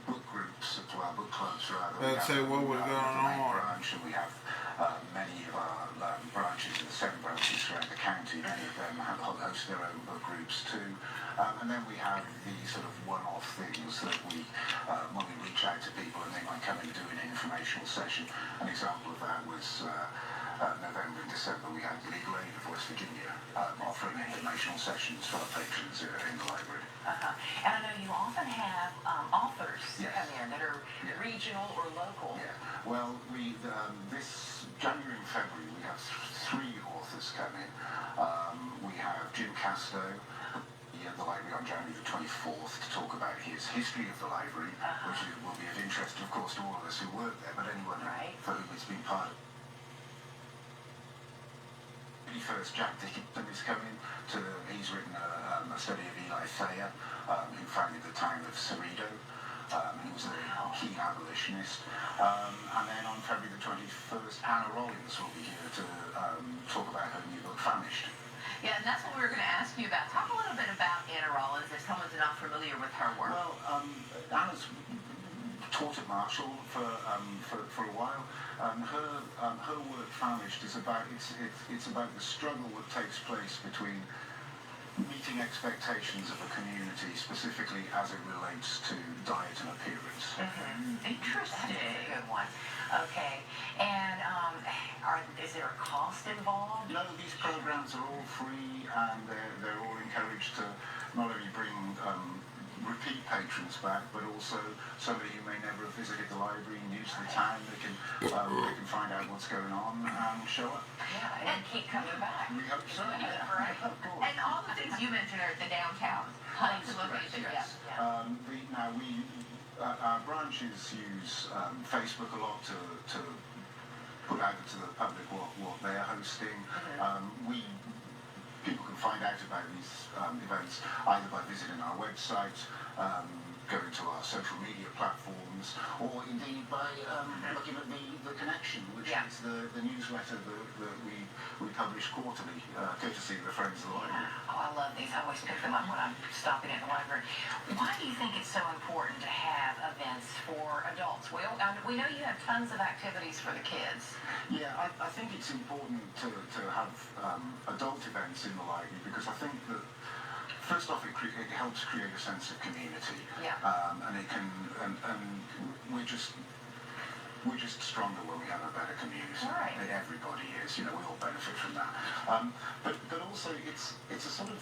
book groups, book clubs rather. Let's say what was going on. Branch, and we have many of our branches, the 7 branches throughout the county. Many of them host their own book groups too. And then we have the sort of one-off things that we, when we reach out to people and they might come and do an informational session. An example of that was November and December we had Legal Aid of West Virginia offering informational sessions for our patrons in the library. And I know you often have authors Yes. come in that are regional or local. Yeah. Well, this January and February we have 3 authors come in. We have Jim Casto at the library on January the 24th to talk about his history of the library, which will be of interest, of course, to all of us who work there, but anyone for whom it's been part of. First, Jack Dickinson is coming to. He's written a study of Eli Thayer, who founded the town of Cerritos. He was a keen abolitionist. And then on February the 21st, Anna Rollins will be here to talk about her new book, Famished. Yeah, and that's what we were going to ask you about. Talk a little bit about Anna Rollins if someone's not familiar with her work. Well, Anna's taught at Marshall for a while. Her work, Famished, is about it's about the struggle that takes place between meeting expectations of a community, specifically as it relates to diet and appearance. Interesting. That's a good one. Okay. And is there a cost involved? No, these programs are all free, and they're all encouraged to not only bring repeat patrons back, but also somebody who may never have visited the library, new to the town. They can find out what's going on and show up. Yeah, and keep coming back. We hope so. Right. And all the things you mentioned are at the downtown Huntington location. Yes. Our branches use Facebook a lot to put out to the public what they're hosting. People can find out about these events either by visiting our website, going to our social media platforms, or indeed by looking at the Connection, which is the newsletter that we publish quarterly, courtesy of the Friends of the Library. Oh, I love these. I always pick them up when I'm stopping at the library. Why do you think it's so important to have events for adults? Well, we know you have tons of activities for the kids. Yeah, I think it's important to have adult events in the library because I think that first off it helps create a sense of community. Yeah. And it can and we're just stronger when we have a better community. Right. Everybody is, we all benefit from that. But also it's a sort of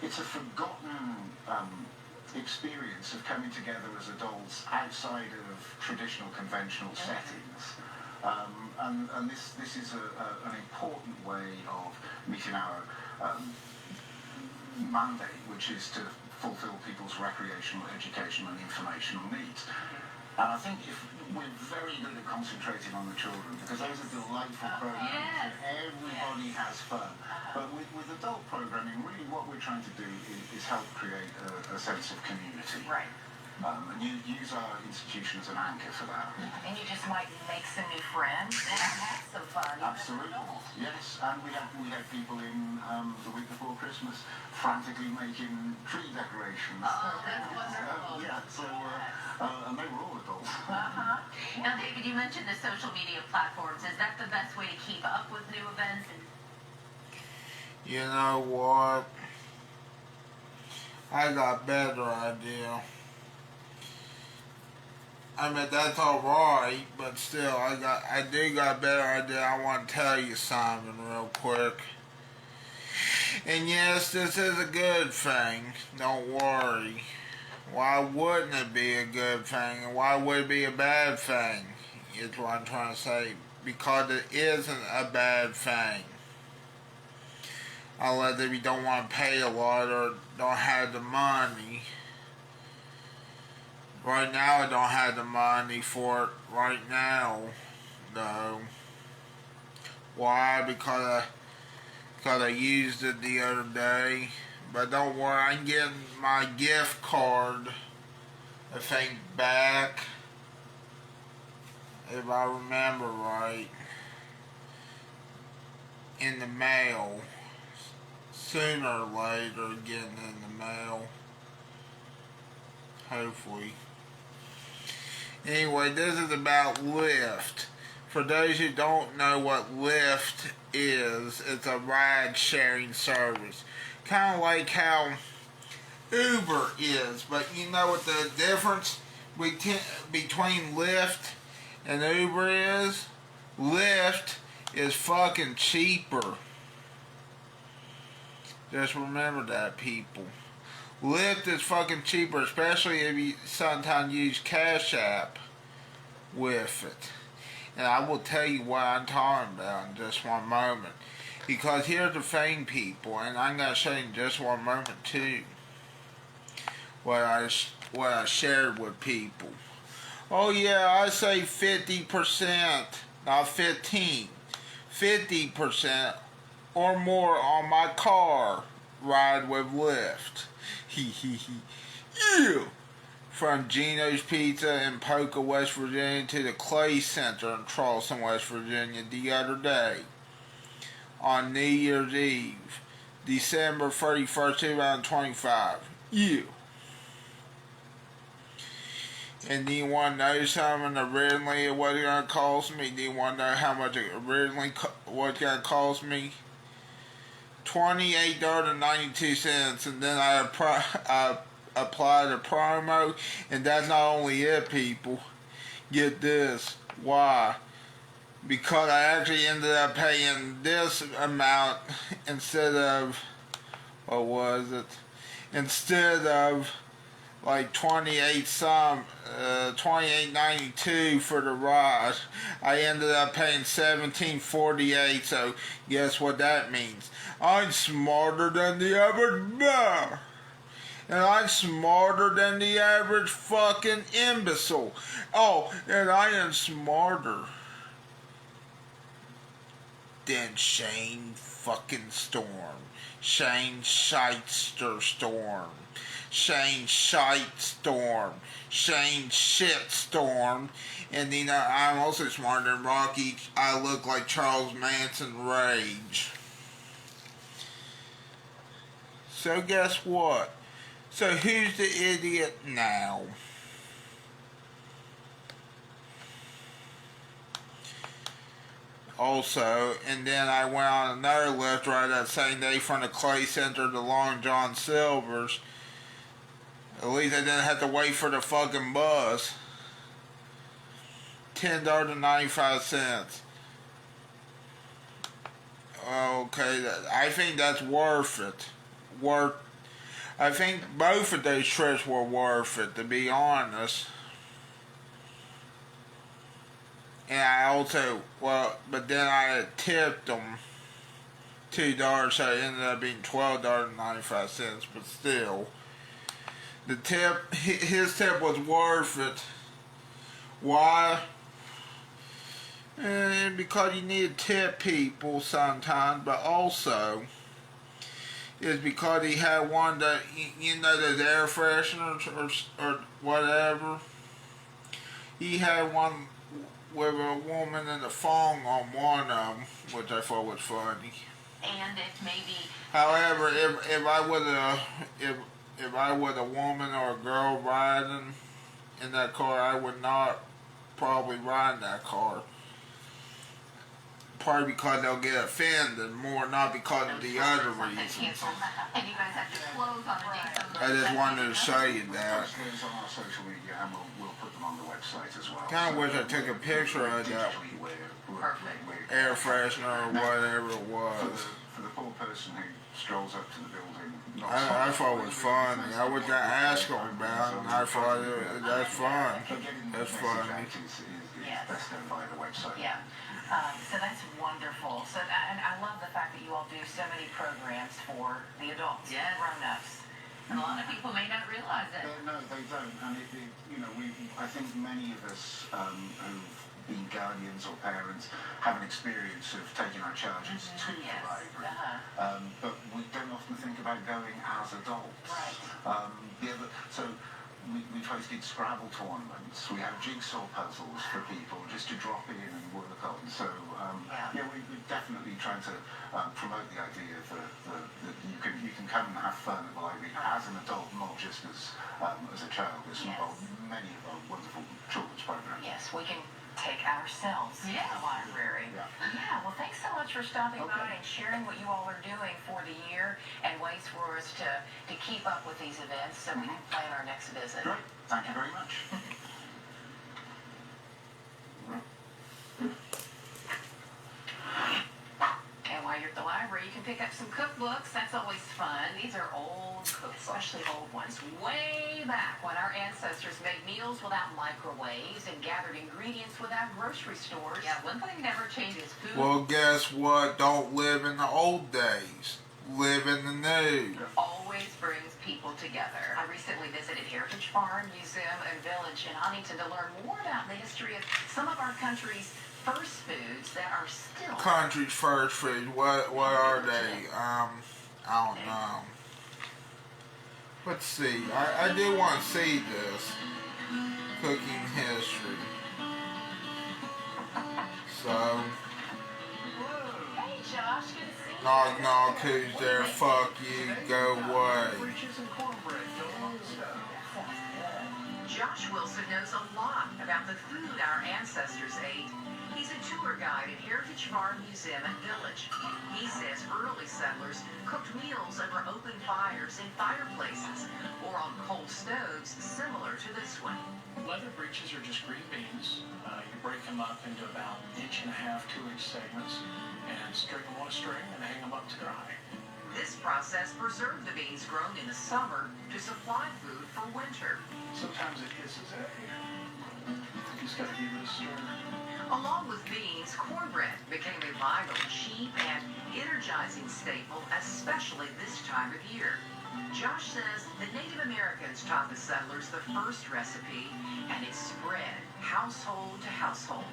it's a forgotten experience of coming together as adults outside of traditional conventional settings. And this is an important way of meeting our mandate, which is to fulfill people's recreational, educational and informational needs. And I think if we're very good at concentrating on the children, because those are delightful programs, everybody has fun. But with adult programming, really what we're trying to do is help create a sense of community. Right. And use our institution as an anchor for that. And you just might make some new friends and have some fun. Absolutely. Yes, and we had people in the week before Christmas frantically making tree decorations. Oh, that's wonderful. Yeah, so and they were all adults. Now, David, you mentioned the social media platforms. Is that the best way to keep up with new events? You know what? I got a better idea. I mean, that's alright, but still, I do got a better idea. I want to tell you, Simon, real quick. And yes, this is a good thing. Don't worry. Why wouldn't it be a good thing? And why would it be a bad thing? Is what I'm trying to say. Because it isn't a bad thing. Unless if you don't want to pay a lot or don't have the money. Right now, I don't have the money for it right now, though. Why? Because I used it the other day. But don't worry, I'm getting my gift card, I think, back, if I remember right, in the mail. Sooner or later, getting in the mail. Hopefully. Anyway, this is about Lyft. For those who don't know what Lyft is, it's a ride-sharing service. Kind of like how Uber is, but you know what the difference between Lyft and Uber is? Lyft is fucking cheaper. Just remember that, people. Lyft is fucking cheaper, especially if you sometimes use Cash App with it. And I will tell you what I'm talking about in just one moment. Because here's the thing, people, and I'm going to show you in just one moment, too, what I shared with people. Oh, yeah, I say 50%, not 15, 50% or more on my car ride with Lyft. Yeah. From Gino's Pizza in Polka, West Virginia to the Clay Center in Charleston, West Virginia the other day on New Year's Eve, December 31st, 2025. Yeah. And do you want to know something originally of what it's going to cost me? Do you want to know how much it originally what it's going to cost me? $28.92, and then I applied a promo, and that's not only it, people. Get this. Why? Because I actually ended up paying this amount instead of, what was it? Instead of like $28.92 for the ride, I ended up paying $17.48. So guess what that means? I'm smarter than the average bear. And I'm smarter than the average fucking imbecile. Oh, and I am smarter than Shane fucking Storm. Shane Shitester Storm. Shane Shitestorm. Shane Shitstorm. And you know, I'm also smarter than Rocky. I look like Charles Manson Rage. So guess what? So who's the idiot now? Also, and then I went on another Lyft ride that same day from the Clay Center to Long John Silver's. At least I didn't have to wait for the fucking bus. $10.95. Okay, I think that's worth it. I think both of those trips were worth it, to be honest. And I also, but then I tipped them $2, so it ended up being $12.95, but still. His tip was worth it. Why? And because you need to tip people sometimes, but also is because he had one that, you know, those air fresheners or whatever. He had one with a woman in a thong on one of them, which I thought was funny. And if maybe, however, if I was a woman or a girl riding in that car, I would not probably ride in that car. probably because they'll get offended more, not because of the other reasons. And you guys have to close on the date. I just wanted to show you that. Those on our social media, and we'll put them on the website as well. Kind of wish I took a picture of that air freshener or whatever it was. For the poor person who strolls up to the building. I thought it was funny. I was going to ask them about it, and I thought that's fun. That's funny. Yes. Best done by the website. Yeah. So that's wonderful. So, and I love the fact that you all do so many programs for the adults, grown-ups. A lot of people may not realize it. No, they don't. And I think many of us who've been guardians or parents have an experience of taking our charges to the library. But we don't often think about going as adults. Right. We've hosted Scrabble tournaments. We have jigsaw puzzles for people just to drop in and work on. So, we're definitely trying to promote the idea that you can come and have fun at the library as an adult, not just as a child. It's involved many of our wonderful children's programs. Yes, we can take ourselves to the library. Yeah, well, thanks so much for stopping by and sharing what you all are doing for the year and ways for us to keep up with these events so we can plan our next visit. Great. Thank you very much. And while you're at the library, you can pick up some cookbooks. That's always fun. These are old cookbooks, especially old ones. Way back when our ancestors made meals without microwaves and gathered ingredients without grocery stores. Yeah, one thing never changes: food. Well, guess what? Don't live in the old days. Live in the new. Always brings people together. I recently visited Heritage Farm, Museum, and Village in Huntington to learn more about the history of some of our country's first foods that are still... Country's first food. What are they? I don't know. Let's see. I do want to see this. Cooking history. So... Hey, Josh. Good to see you. Knock, knock, who's there? Fuck you. Go away. Josh Wilson knows a lot about the food our ancestors ate. He's a tour guide at Heritage Farm Museum and Village. He says early settlers cooked meals over open fires in fireplaces or on coal stoves similar to this one. Leather breeches are just green beans. You break them up into about 1.5 to 2-inch segments and string them on a string and hang them up to dry. This process preserved the beans grown in the summer to supply food for winter. Sometimes it hisses at you. You just got to give it a stir. Along with beans, cornbread became a vital, cheap, and energizing staple, especially this time of year. Josh says the Native Americans taught the settlers the first recipe, and it spread household to household.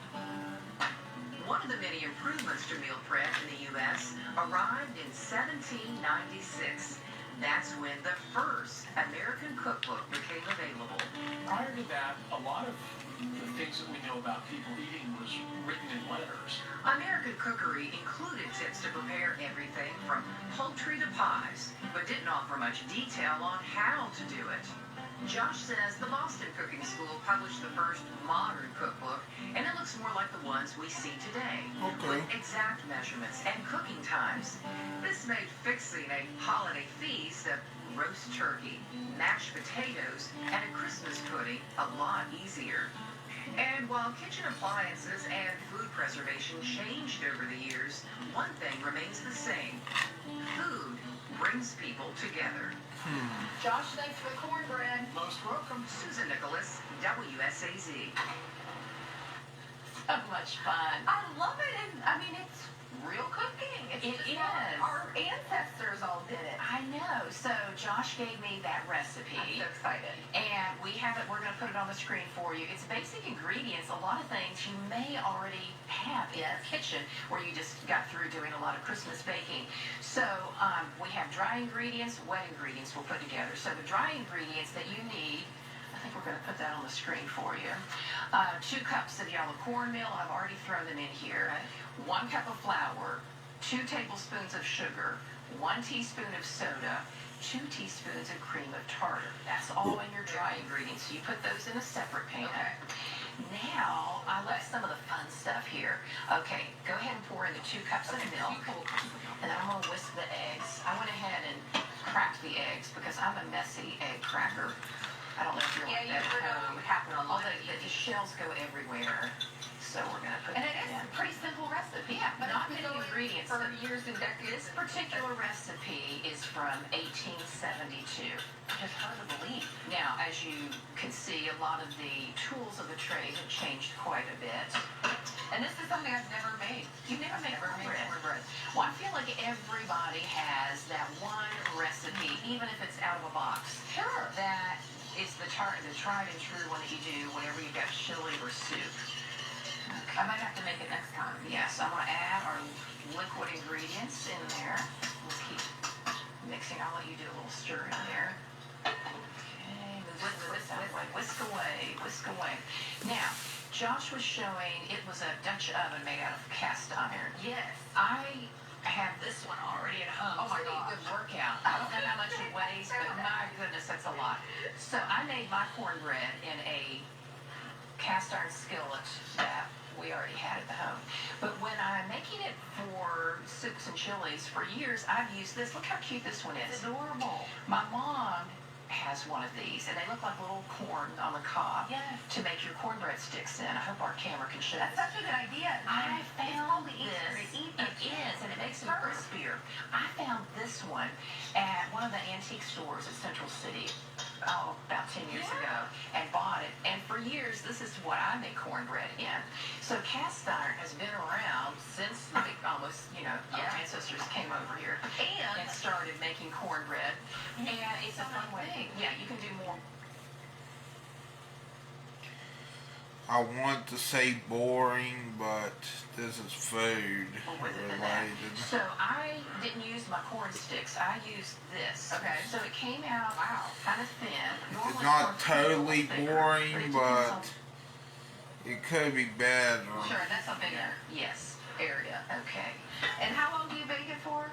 One of the many improvements to meal prep in the U.S. arrived in 1796. That's when the first American cookbook became available. Prior to that, a lot of the things that we know about people eating was written in letters. American cookery included tips to prepare everything from poultry to pies, but didn't offer much detail on how to do it. Josh says the Boston Cooking School published the first modern cookbook, and it looks more like the ones we see today, with exact measurements and cooking times. This made fixing a holiday feast of roast turkey, mashed potatoes, and a Christmas pudding a lot easier. And while kitchen appliances and food preservation changed over the years, one thing remains the same. Food brings people together. Josh, thanks for the cornbread. Most welcome. Susan Nicholas, WSAZ. So much fun. I love it, and I mean, it's real cooking. It is. Our ancestors all did it. I know. So Josh gave me that recipe. I'm so excited. And we have it. We're going to put it on the screen for you. It's basic ingredients. A lot of things you may already have in your kitchen where you just got through doing a lot of Christmas baking. So we have dry ingredients, wet ingredients we'll put together. So the dry ingredients that you need, I think we're going to put that on the screen for you. 2 cups of yellow cornmeal. I've already thrown them in here. 1 cup of flour, 2 tablespoons of sugar, 1 teaspoon of soda, 2 teaspoons of cream of tartar. That's all in your dry ingredients. So you put those in a separate pan. Now, I left some of the fun stuff here. Okay, go ahead and pour in the 2 cups of milk. And then I'm going to whisk the eggs. I went ahead and cracked the eggs because I'm a messy egg cracker. I don't know if you're like that at home. Happen a lot. The shells go everywhere. So we're going to put And that it is in. a pretty simple recipe. Yeah, but not it's many been going ingredients. for years and decades. This particular recipe is from 1872. It's hard to believe. Now, as you can see, a lot of the tools of the trade have changed quite a bit. And this is something I've never made. You've never made cornbread? cornbread. Well, I feel like everybody has that one recipe, even if it's out of a box. Sure. That is the tried and true one that you do whenever you've got chili or soup. I might have to make it next time. Yes, I'm going to add our liquid ingredients in there. We'll keep mixing. I'll let you do a little stir in there. Okay, move this out of the way. Whisk away, whisk away. Now, Josh was showing it was a Dutch oven made out of cast iron. Yes. I have this one already at home. Oh my Pretty gosh. good workout. I don't know how much it weighs, but my goodness, that's a lot. So I made my cornbread in a cast iron skillet that we already had at the home. But when I'm making it for soups and chilies for years, I've used this. Look how cute this one is. It's adorable. My mom has one of these, and they look like little corn on the cob Yes. to make your cornbread sticks in. I hope our camera can show That's this. such a good idea. I It's found probably easier this. to eat. It is, and it makes them crispier. I found this one at one of the antique stores at Central City, about 10 years ago, and bought it. And for years, this is what I make cornbread in. So cast iron has been around since almost, our ancestors came over here and started making cornbread. And it's a fun way. Yeah, you can do more. I want to say boring, but this is food related. So I didn't use my corn sticks. I used this. Okay. So it came out kind of thin. It's Normally not corn's a little totally thicker, boring, it but depends it could be better. Sure, that's a bigger yes. area. Okay. And how long do you bake it for?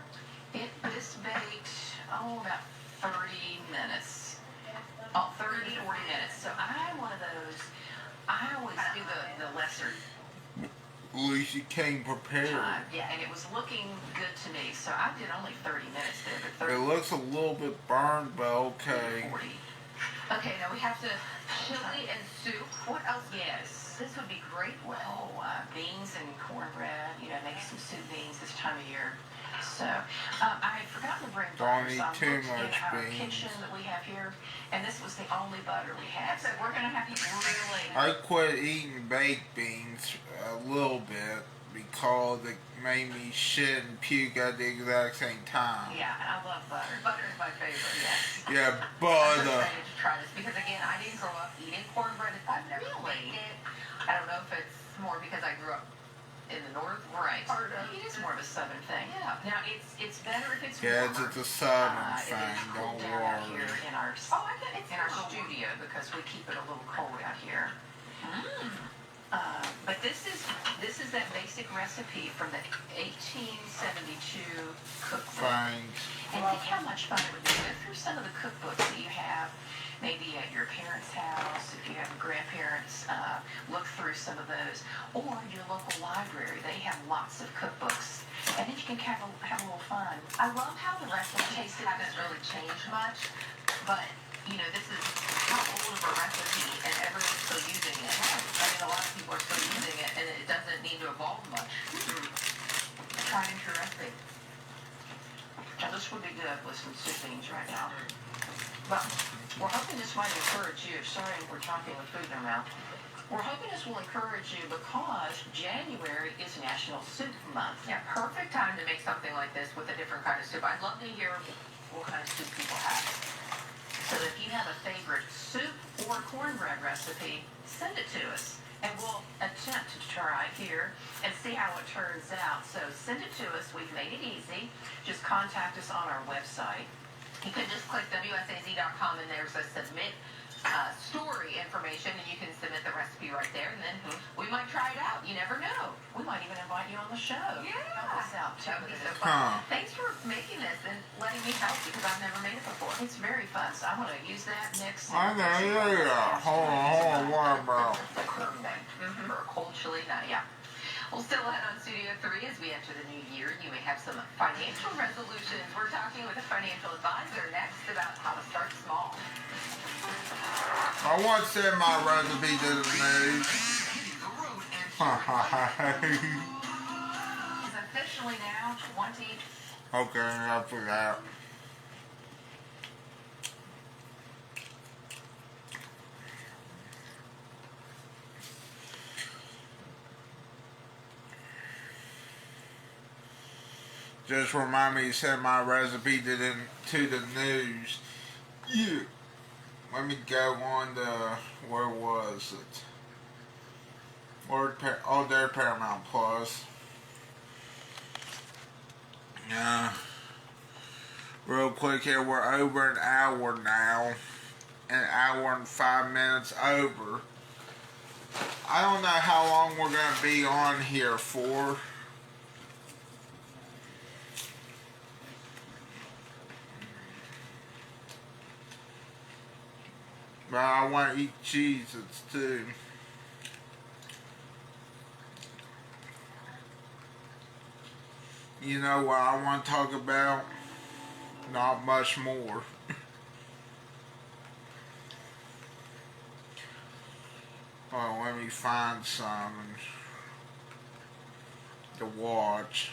This baked, about 30 minutes. 30 to 40 minutes. So I'm one of those, I always do the lesser At least you came prepared. time. Yeah, and it was looking good to me. So I did only 30 minutes there, but It 30 looks a little bit burned, but okay. 40. Okay, now we have to chili and soup. What else? Yes. This would be great. Well, beans and cornbread, make some soup beans this time of year. So, I had forgotten to bring Don't butter, eat so I too looked in much our beans. kitchen that we have here, and this was the only butter we had. That's it. We're gonna have to really. I quit eating baked beans a little bit because it made me shit and puke at the exact same time. Yeah, and I love butter. Butter is my favorite. Yes. Yeah, I'm so butter. excited to try this because again, I didn't grow up eating cornbread. I've never baked it. I don't know if it's more because I grew up in the north. Right. Part of It is more of a southern thing. Yeah. Now, it's better if it's Yeah, warmer. it's a southern It thing, is don't cooled down out worry. here in our, Oh, I get it's in our not warm. studio because we keep it a little cold out here. But this is that basic recipe from the 1872 cookbook. Thanks. And think how much fun it would be. Go through some of the cookbooks that you have, maybe at your parents' house, if you have grandparents, look through some of those. Or your local library, they have lots of cookbooks. And then you can have a little fun. I love how the recipes haven't really changed much, but this is how old of a recipe and everyone's still using it. I mean, a lot of people are still using it and it doesn't need to evolve much. Tried and true recipe. Now this would be good with some soup beans right now. Well, we're hoping this might encourage you. Sorry we're talking with food in our mouth. We're hoping this will encourage you because January is National Soup Month. Yeah, perfect time to make something like this with a different kind of soup. I'd love to hear What kind of soup people have. So if you have a favorite soup or cornbread recipe, send it to us. And we'll attempt to try here and see how it turns out. So send it to us. We've made it easy. Just contact us on our website. You can just click WSAZ.com and there's a submit story information, and you can submit the recipe right there, and then we might try it out. You never know. We might even invite you on the show. Yeah. Help us out. That would be so fun. Thanks for making this and letting me help because I've never made it before. It's very fun. So I'm going to use that mix. I know, yeah. Hold on, what about? Perfect. For a cold chili night, yeah. We'll still ahead on Studio 3 as we enter the new year. You may have some financial resolutions. We're talking with a financial advisor next about how to start small. I want to send my recipe to the news. It's officially now 20. Okay, I forgot. Just remind me to send my recipe to the news. Yeah. Let me go on to, where was it? Oh, there, Paramount Plus. Real quick here, we're over an hour now. An hour and 5 minutes over. I don't know how long we're going to be on here for. But I want to eat Cheez-Its too. You know what I want to talk about? Not much more. Oh, let me find some to watch.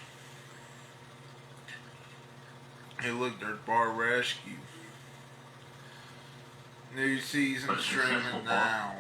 Hey, look, there's Bar Rescue. New season streaming now.